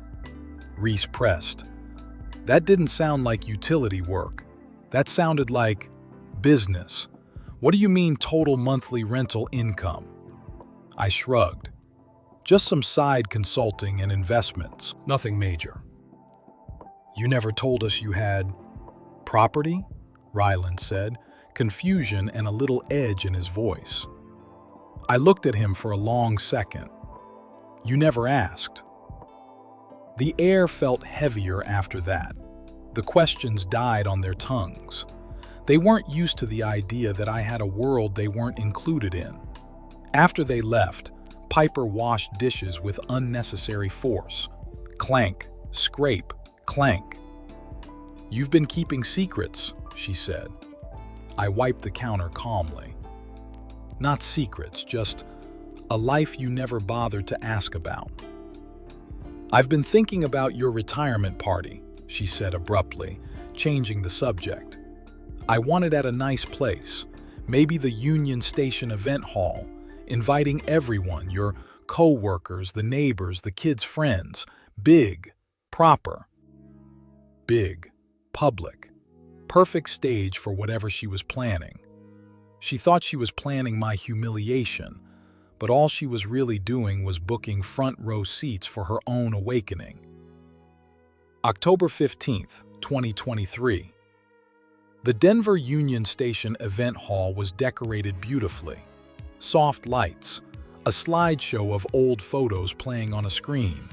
Reese pressed. "That didn't sound like utility work. That sounded like business. What do you mean total monthly rental income?" I shrugged. "Just some side consulting and investments. Nothing major." "You never told us you had property?" Rylan said, confusion and a little edge in his voice. I looked at him for a long second. "You never asked." The air felt heavier after that. The questions died on their tongues. They weren't used to the idea that I had a world they weren't included in. After they left, Piper washed dishes with unnecessary force. Clank, scrape, clank. "You've been keeping secrets," she said. I wiped the counter calmly. "Not secrets, just a life you never bothered to ask about." "I've been thinking about your retirement party," she said abruptly, changing the subject. "I want it at a nice place, maybe the Union Station Event Hall, inviting everyone, your co-workers, the neighbors, the kids' friends. Big, proper. Big, public. Perfect stage for whatever she was planning. She thought she was planning my humiliation, but all she was really doing was booking front row seats for her own awakening. October 15th, 2023. The Denver Union Station event hall was decorated beautifully. Soft lights, a slideshow of old photos playing on a screen,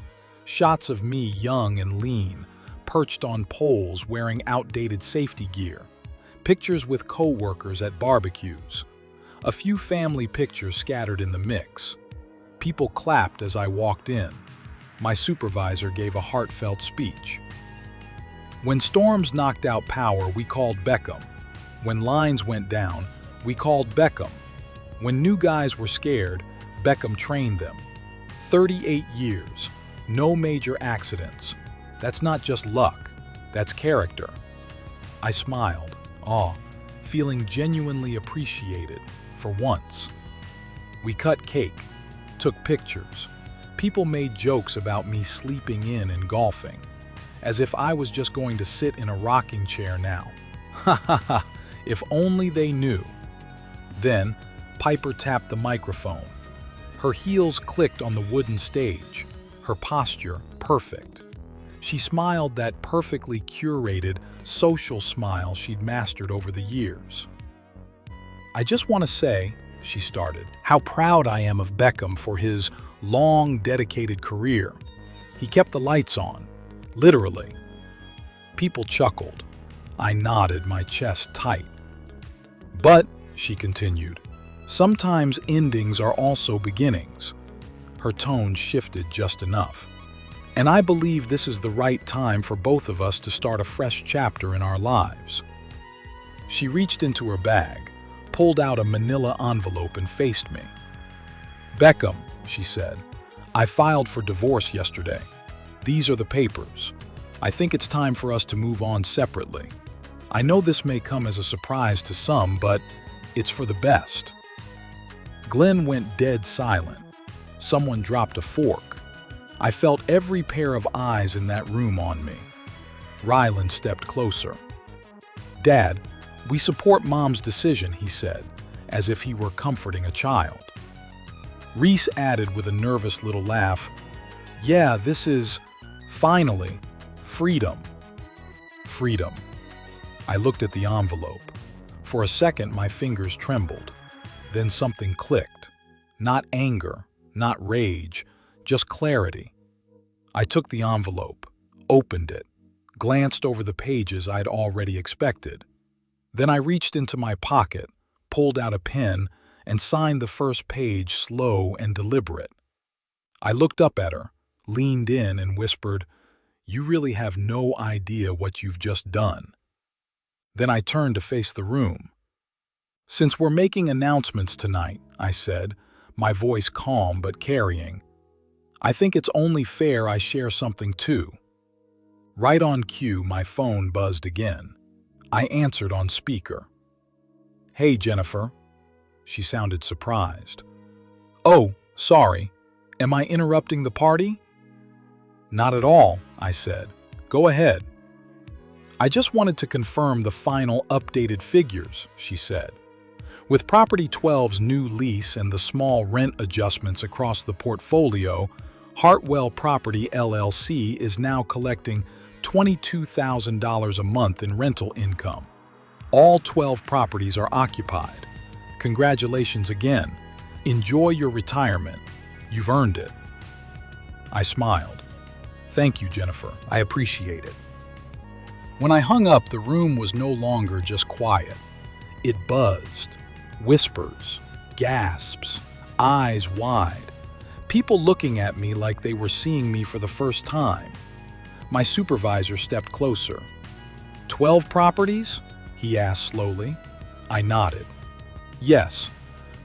shots of me young and lean, perched on poles wearing outdated safety gear, pictures with co-workers at barbecues, a few family pictures scattered in the mix. People clapped as I walked in. My supervisor gave a heartfelt speech. When storms knocked out power, we called Beckham. When lines went down, we called Beckham. When new guys were scared, Beckham trained them. 38 years, no major accidents. That's not just luck, that's character. I smiled, feeling genuinely appreciated, for once. We cut cake, took pictures. People made jokes about me sleeping in and golfing, as if I was just going to sit in a rocking chair now. Ha ha ha, if only they knew. Then, Piper tapped the microphone. Her heels clicked on the wooden stage, her posture perfect. She smiled that perfectly curated, social smile she'd mastered over the years. "I just want to say," she started, "how proud I am of Beckham for his long, dedicated career. He kept the lights on, literally." People chuckled. I nodded, my chest tight. "But," she continued, "sometimes endings are also beginnings." Her tone shifted just enough. "And I believe this is the right time for both of us to start a fresh chapter in our lives." She reached into her bag, pulled out a manila envelope and faced me. "Beckham," she said, "I filed for divorce yesterday. These are the papers. I think it's time for us to move on separately. I know this may come as a surprise to some, but it's for the best." Glenn went dead silent. Someone dropped a fork. I felt every pair of eyes in that room on me. Rylan stepped closer. "Dad, we support Mom's decision," he said, as if he were comforting a child. Reese added with a nervous little laugh, "Yeah, this is, finally, freedom." Freedom. I looked at the envelope. For a second, my fingers trembled. Then something clicked. Not anger, not rage, just clarity. I took the envelope, opened it, glanced over the pages I'd already expected. Then I reached into my pocket, pulled out a pen, and signed the first page slow and deliberate. I looked up at her, leaned in, and whispered, "You really have no idea what you've just done." Then I turned to face the room. "Since we're making announcements tonight," I said, my voice calm but carrying, "I think it's only fair I share something too." Right on cue, my phone buzzed again. I answered on speaker. "Hey, Jennifer." She sounded surprised. "Oh, sorry. Am I interrupting the party?" "Not at all," I said. "Go ahead." "I just wanted to confirm the final updated figures," she said. "With Property 12's new lease and the small rent adjustments across the portfolio, Hartwell Property LLC is now collecting $22,000 a month in rental income. All 12 properties are occupied. Congratulations again. Enjoy your retirement. You've earned it." I smiled. "Thank you, Jennifer. I appreciate it." When I hung up, the room was no longer just quiet. It buzzed. Whispers, gasps, eyes wide. People looking at me like they were seeing me for the first time. My supervisor stepped closer. 12 properties?" he asked slowly. I nodded. "Yes.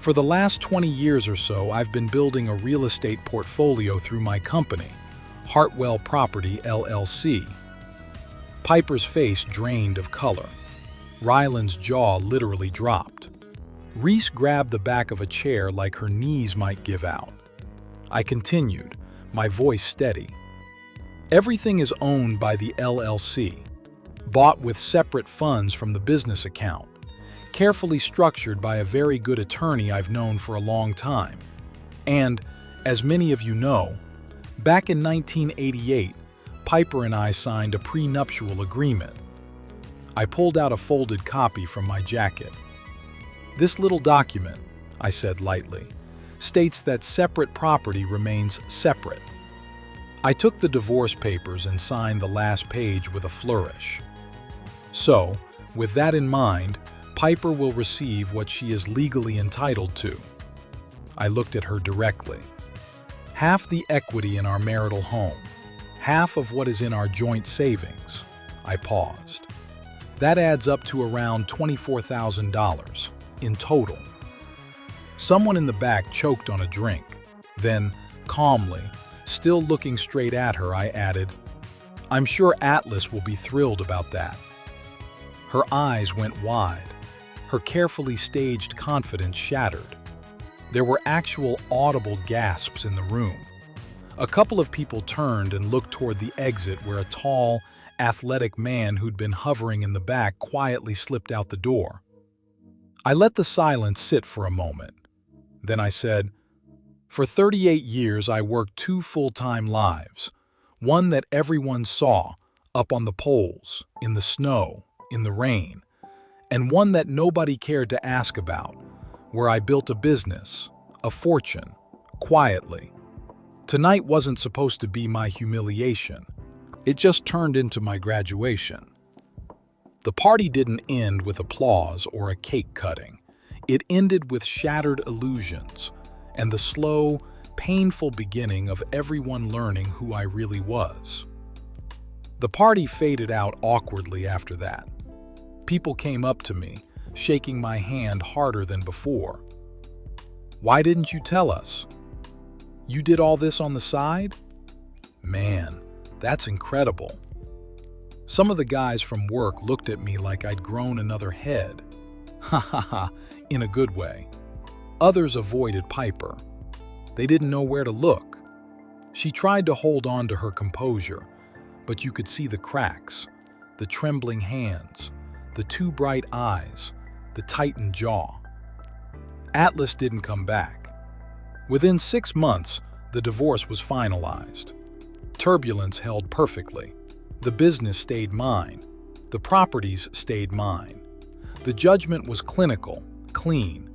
For the last 20 years or so, I've been building a real estate portfolio through my company, Hartwell Property LLC." Piper's face drained of color. Rylan's jaw literally dropped. Reese grabbed the back of a chair like her knees might give out. I continued, my voice steady. "Everything is owned by the LLC, bought with separate funds from the business account, carefully structured by a very good attorney I've known for a long time. And, as many of you know, back in 1988, Piper and I signed a prenuptial agreement. I pulled out a folded copy from my jacket. "This little document," I said lightly, "states that separate property remains separate." I took the divorce papers and signed the last page with a flourish. "So, with that in mind, Piper will receive what she is legally entitled to." I looked at her directly. "Half the equity in our marital home, half of what is in our joint savings." I paused. "That adds up to around $24,000 in total." Someone in the back choked on a drink. Then, calmly, still looking straight at her, I added, "I'm sure Atlas will be thrilled about that." Her eyes went wide. Her carefully staged confidence shattered. There were actual audible gasps in the room. A couple of people turned and looked toward the exit where a tall, athletic man who'd been hovering in the back quietly slipped out the door. I let the silence sit for a moment. Then I said, "For 38 years I worked 2 full-time lives, one that everyone saw, up on the poles, in the snow, in the rain, and one that nobody cared to ask about, where I built a business, a fortune, quietly. Tonight wasn't supposed to be my humiliation. It just turned into my graduation." The party didn't end with applause or a cake cutting. It ended with shattered illusions and the slow, painful beginning of everyone learning who I really was. The party faded out awkwardly after that. People came up to me, shaking my hand harder than before. "Why didn't you tell us? You did all this on the side? Man, that's incredible." Some of the guys from work looked at me like I'd grown another head. Ha ha ha, in a good way. Others avoided Piper. They didn't know where to look. She tried to hold on to her composure, but you could see the cracks, the trembling hands, the too bright eyes, the tightened jaw. Atlas didn't come back. Within 6 months, the divorce was finalized. Turbulence held perfectly. The business stayed mine. The properties stayed mine. The judgment was clinical, clean.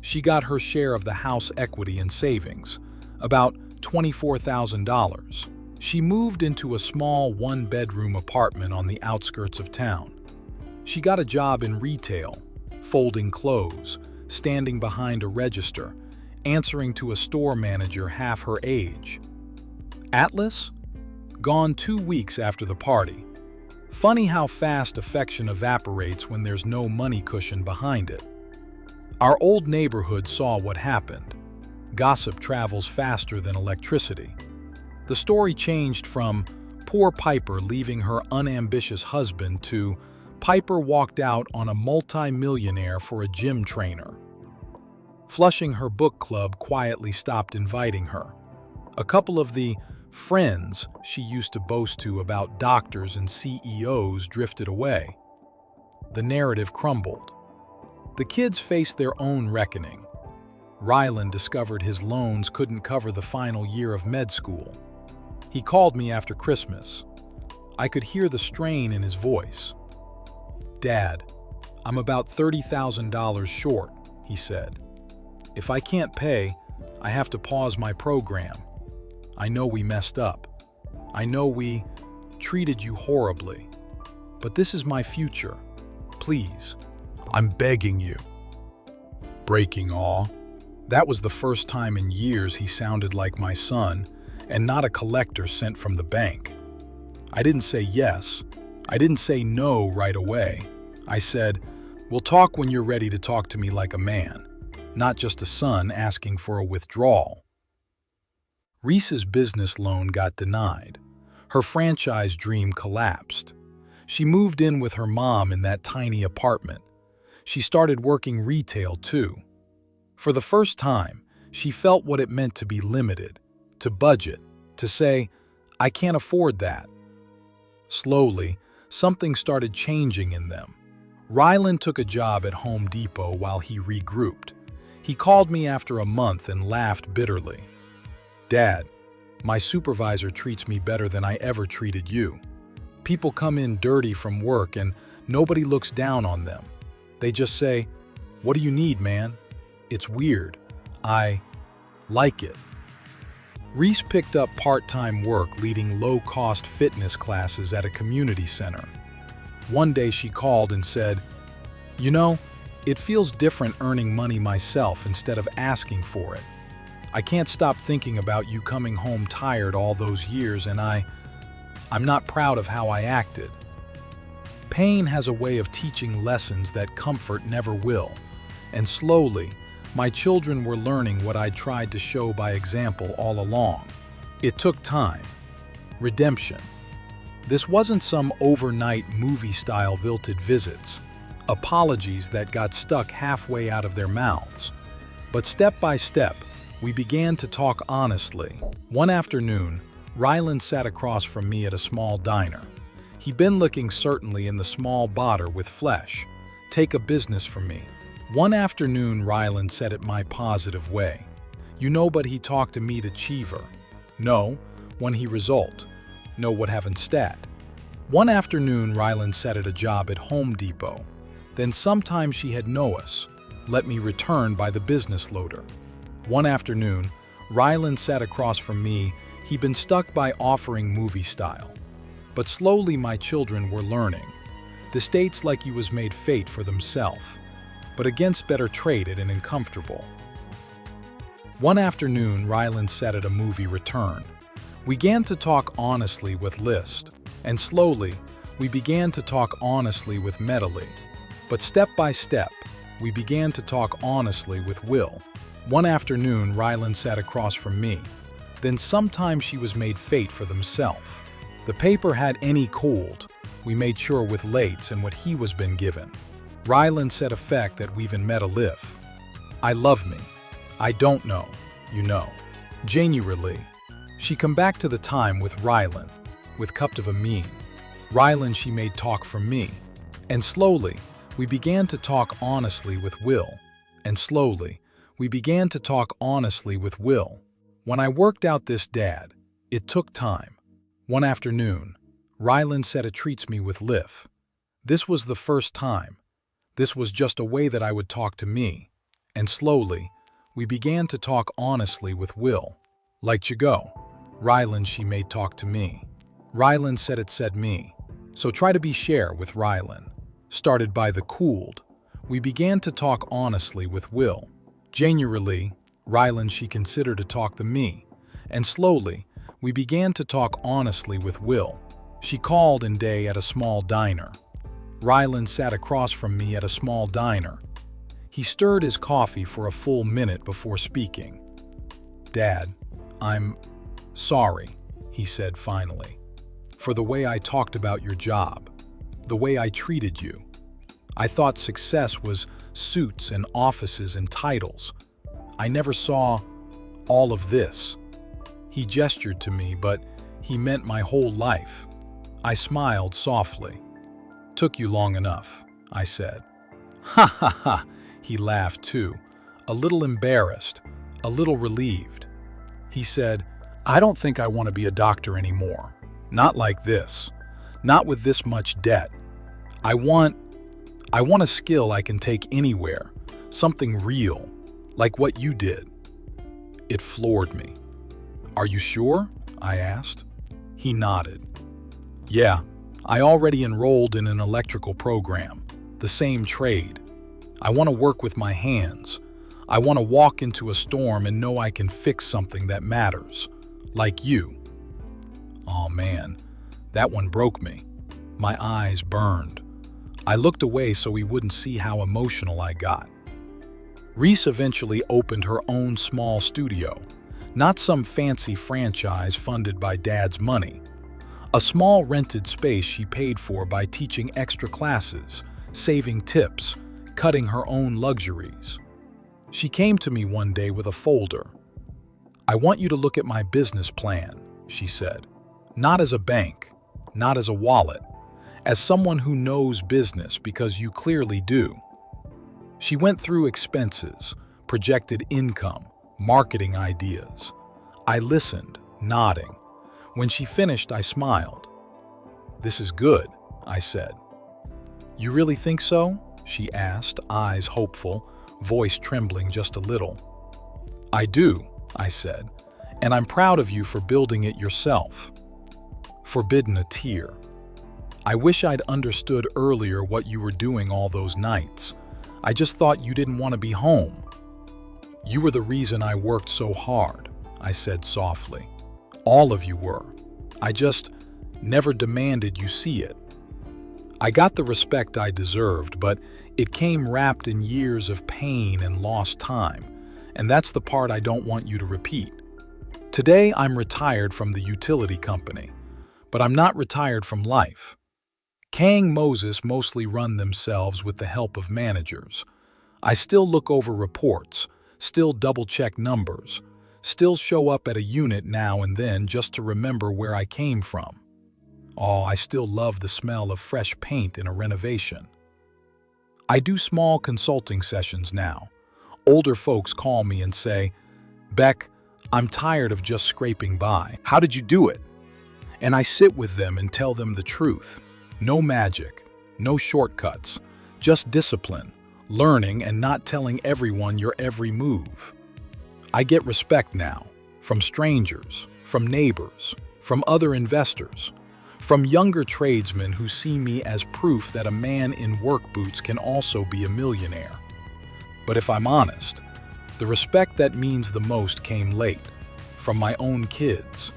She got her share of the house equity and savings, about $24,000. She moved into a small 1-bedroom apartment on the outskirts of town. She got a job in retail, folding clothes, standing behind a register, answering to a store manager half her age. Atlas? Gone 2 weeks after the party. Funny how fast affection evaporates when there's no money cushion behind it. Our old neighborhood saw what happened. Gossip travels faster than electricity. The story changed from poor Piper leaving her unambitious husband to Piper walked out on a multi-millionaire for a gym trainer. Flushing her book club quietly stopped inviting her. A couple of the friends she used to boast to about doctors and CEOs drifted away. The narrative crumbled. The kids faced their own reckoning. Rylan discovered his loans couldn't cover the final year of med school. He called me after Christmas. I could hear the strain in his voice. "Dad, I'm about $30,000 short," he said. "If I can't pay, I have to pause my program. I know we messed up. I know we treated you horribly. But this is my future. Please, I'm begging you." Breaking awe. That was the first time in years he sounded like my son, and not a collector sent from the bank. I didn't say yes. I didn't say no right away. I said, "We'll talk when you're ready to talk to me like a man, not just a son asking for a withdrawal." Reese's business loan got denied. Her franchise dream collapsed. She moved in with her mom in that tiny apartment. She started working retail too. For the first time, she felt what it meant to be limited, to budget, to say, "I can't afford that." Slowly, something started changing in them. Rylan took a job at Home Depot while he regrouped. He called me after a month and laughed bitterly. "Dad, my supervisor treats me better than I ever treated you. People come in dirty from work and Nobody looks down on them. They just say, "What do you need, man?" It's weird. I like it. Reese picked up part-time work leading low-cost fitness classes at a community center. One day she called and said, "You know, it feels different earning money myself instead of asking for it. I can't stop thinking about you coming home tired all those years, and I'm not proud of how I acted." Pain has a way of teaching lessons that comfort never will, and slowly, my children were learning what I'd tried to show by example all along. It took time. Redemption. This wasn't some overnight movie-style vilted visits, apologies that got stuck halfway out of their mouths. But step by step, we began to talk honestly. One afternoon, Ryland sat across from me at a small diner. He'd been looking certainly in the small botter with flesh. "Take a business from me." One afternoon, Ryland said it my positive way. "You know, but he talked to me to Cheever. No, when he result. No, what have instead." One afternoon, Ryland said at a job at Home Depot. Then sometime she had know us. Let me return by the business loader. One afternoon, Ryland sat across from me. He'd been stuck by offering movie style. But slowly my children were learning. The states like you was made fate for themself, but against better traded and uncomfortable. One afternoon, Ryland sat at a movie return. We began to talk honestly with List, and slowly, we began to talk honestly with Medley. But step by step, we began to talk honestly with Will. One afternoon, Ryland sat across from me. Then sometime she was made fate for themself. The paper had any cold. We made sure with lates and what he was been given. Ryland said effect that we've in met a live. I love me. I don't know, you know. Genuinely, she come back to the time with Ryland, with cupped of a mean. Ryland she made talk for me. And slowly, we began to talk honestly with Will. And slowly, we began to talk honestly with Will. When I worked out this dad, it took time. One afternoon, Ryland said it treats me with Liff. This was the first time. This was just a way that I would talk to me. And slowly, we began to talk honestly with Will. Like you go. Ryland she made talk to me. Ryland said it said me. So try to be share with Ryland. Started by the cooled. We began to talk honestly with Will. Genuinely, Ryland she considered to talk to me. And slowly, we began to talk honestly with Will. She called in day at a small diner. Ryland sat across from me at a small diner. He stirred his coffee for a full minute before speaking. "Dad, I'm sorry," he said finally, "for the way I talked about your job, the way I treated you. I thought success was suits and offices and titles. I never saw all of this." He gestured to me, but he meant my whole life. I smiled softly. "Took you long enough," I said. "Ha ha ha," he laughed too, a little embarrassed, a little relieved. He said, "I don't think I want to be a doctor anymore. Not like this. Not with this much debt. I want a skill I can take anywhere, something real, like what you did." It floored me. "Are you sure?" I asked. He nodded. "Yeah, I already enrolled in an electrical program, the same trade. I want to work with my hands. I want to walk into a storm and know I can fix something that matters, like you." Oh man, that one broke me. My eyes burned. I looked away so he wouldn't see how emotional I got. Reese eventually opened her own small studio, not some fancy franchise funded by Dad's money. A small rented space she paid for by teaching extra classes, saving tips, cutting her own luxuries. She came to me one day with a folder. "I want you to look at my business plan," she said. "Not as a bank, not as a wallet, as someone who knows business because you clearly do." She went through expenses, projected income, marketing ideas. I listened, nodding. When she finished, I smiled. "This is good," I said. "You really think so?" she asked, eyes hopeful, voice trembling just a little. "I do," I said, "and I'm proud of you for building it yourself." Forbidden a tear. "I wish I'd understood earlier what you were doing all those nights. I just thought you didn't want to be home." "You were the reason I worked so hard," I said softly. "All of you were. I just never demanded you see it." I got the respect I deserved, but it came wrapped in years of pain and lost time, and that's the part I don't want you to repeat. Today, I'm retired from the utility company, but I'm not retired from life. Kang Moses mostly run themselves with the help of managers. I still look over reports, still double-check numbers, still show up at a unit now and then just to remember where I came from. Oh, I still love the smell of fresh paint in a renovation. I do small consulting sessions now. Older folks call me and say, "Beck, I'm tired of just scraping by. How did you do it?" And I sit with them and tell them the truth. No magic, no shortcuts, just discipline, learning and not telling everyone your every move. I get respect now, from strangers, from neighbors, from other investors, from younger tradesmen who see me as proof that a man in work boots can also be a millionaire. But if I'm honest, the respect that means the most came late, from my own kids,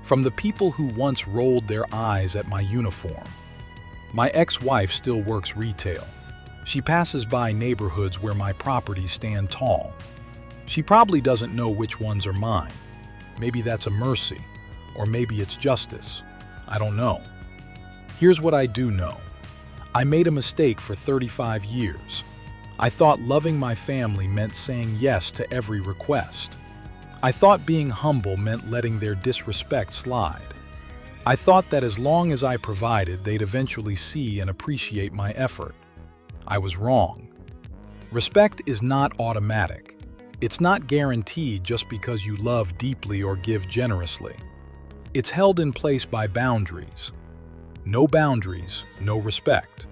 from the people who once rolled their eyes at my uniform. My ex-wife still works retail. She passes by neighborhoods where my properties stand tall. She probably doesn't know which ones are mine. Maybe that's a mercy, or maybe it's justice. I don't know. Here's what I do know. I made a mistake for 35 years. I thought loving my family meant saying yes to every request. I thought being humble meant letting their disrespect slide. I thought that as long as I provided, they'd eventually see and appreciate my effort. I was wrong. Respect is not automatic. It's not guaranteed just because you love deeply or give generously. It's held in place by boundaries. No boundaries, no respect.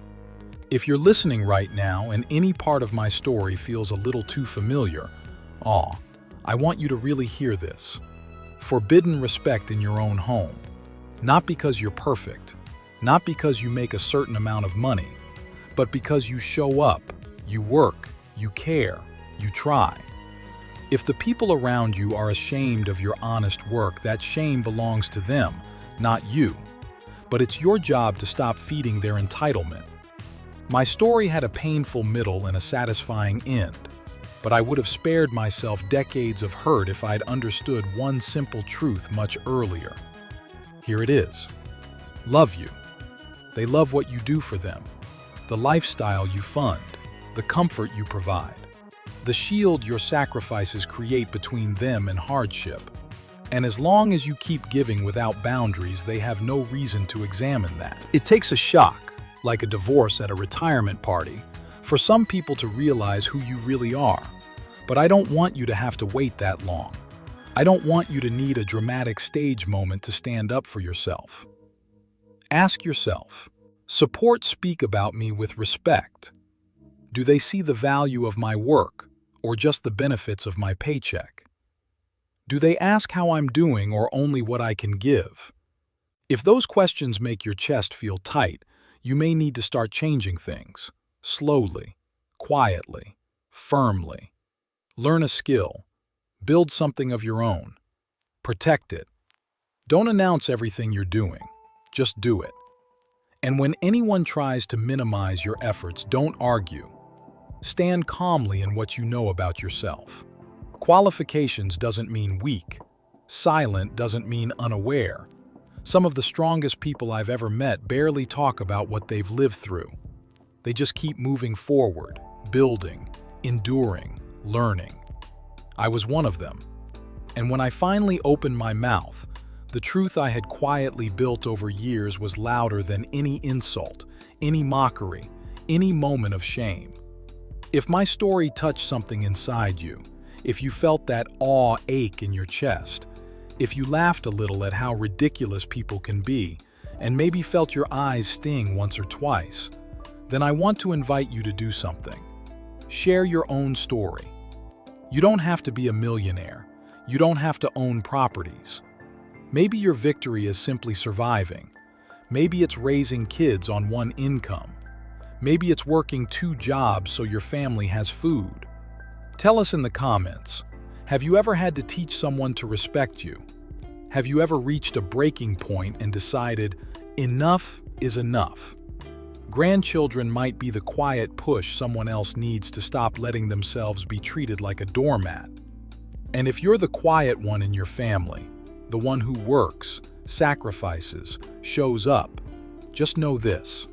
If you're listening right now and any part of my story feels a little too familiar, I want you to really hear this. Forbidden respect in your own home. Not because you're perfect, not because you make a certain amount of money, but because you show up, you work, you care, you try. If the people around you are ashamed of your honest work, that shame belongs to them, not you. But it's your job to stop feeding their entitlement. My story had a painful middle and a satisfying end, but I would have spared myself decades of hurt if I'd understood one simple truth much earlier. Here it is. Love you. They love what you do for them, the lifestyle you fund, the comfort you provide, the shield your sacrifices create between them and hardship. And as long as you keep giving without boundaries, they have no reason to examine that. It takes a shock, like a divorce at a retirement party, for some people to realize who you really are. But I don't want you to have to wait that long. I don't want you to need a dramatic stage moment to stand up for yourself. Ask yourself, support speak about me with respect? Do they see the value of my work or just the benefits of my paycheck? Do they ask how I'm doing or only what I can give? If those questions make your chest feel tight, you may need to start changing things. Slowly, quietly, firmly. Learn a skill. Build something of your own. Protect it. Don't announce everything you're doing. Just do it. And when anyone tries to minimize your efforts, don't argue. Stand calmly in what you know about yourself. Qualifications doesn't mean weak. Silent doesn't mean unaware. Some of the strongest people I've ever met barely talk about what they've lived through. They just keep moving forward, building, enduring, learning. I was one of them. And when I finally opened my mouth, the truth I had quietly built over years was louder than any insult, any mockery, any moment of shame. If my story touched something inside you, if you felt that awe ache in your chest, if you laughed a little at how ridiculous people can be, and maybe felt your eyes sting once or twice, Then I want to invite you to do something. Share your own story. You don't have to be a millionaire. You don't have to own properties. Maybe your victory is simply surviving. Maybe it's raising kids on one income. Maybe it's working 2 jobs so your family has food. Tell us in the comments, have you ever had to teach someone to respect you? Have you ever reached a breaking point and decided, enough is enough? Grandchildren might be the quiet push someone else needs to stop letting themselves be treated like a doormat. And if you're the quiet one in your family, the one who works, sacrifices, shows up, just know this.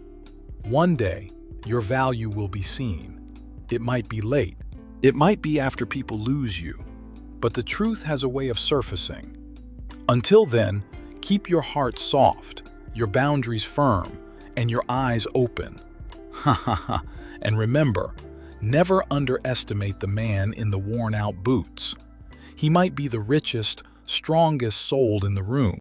One day, your value will be seen. It might be late. It might be after people lose you. But the truth has a way of surfacing. Until then, keep your heart soft, your boundaries firm, and your eyes open. And remember, never underestimate the man in the worn-out boots. He might be the richest, strongest soul in the room.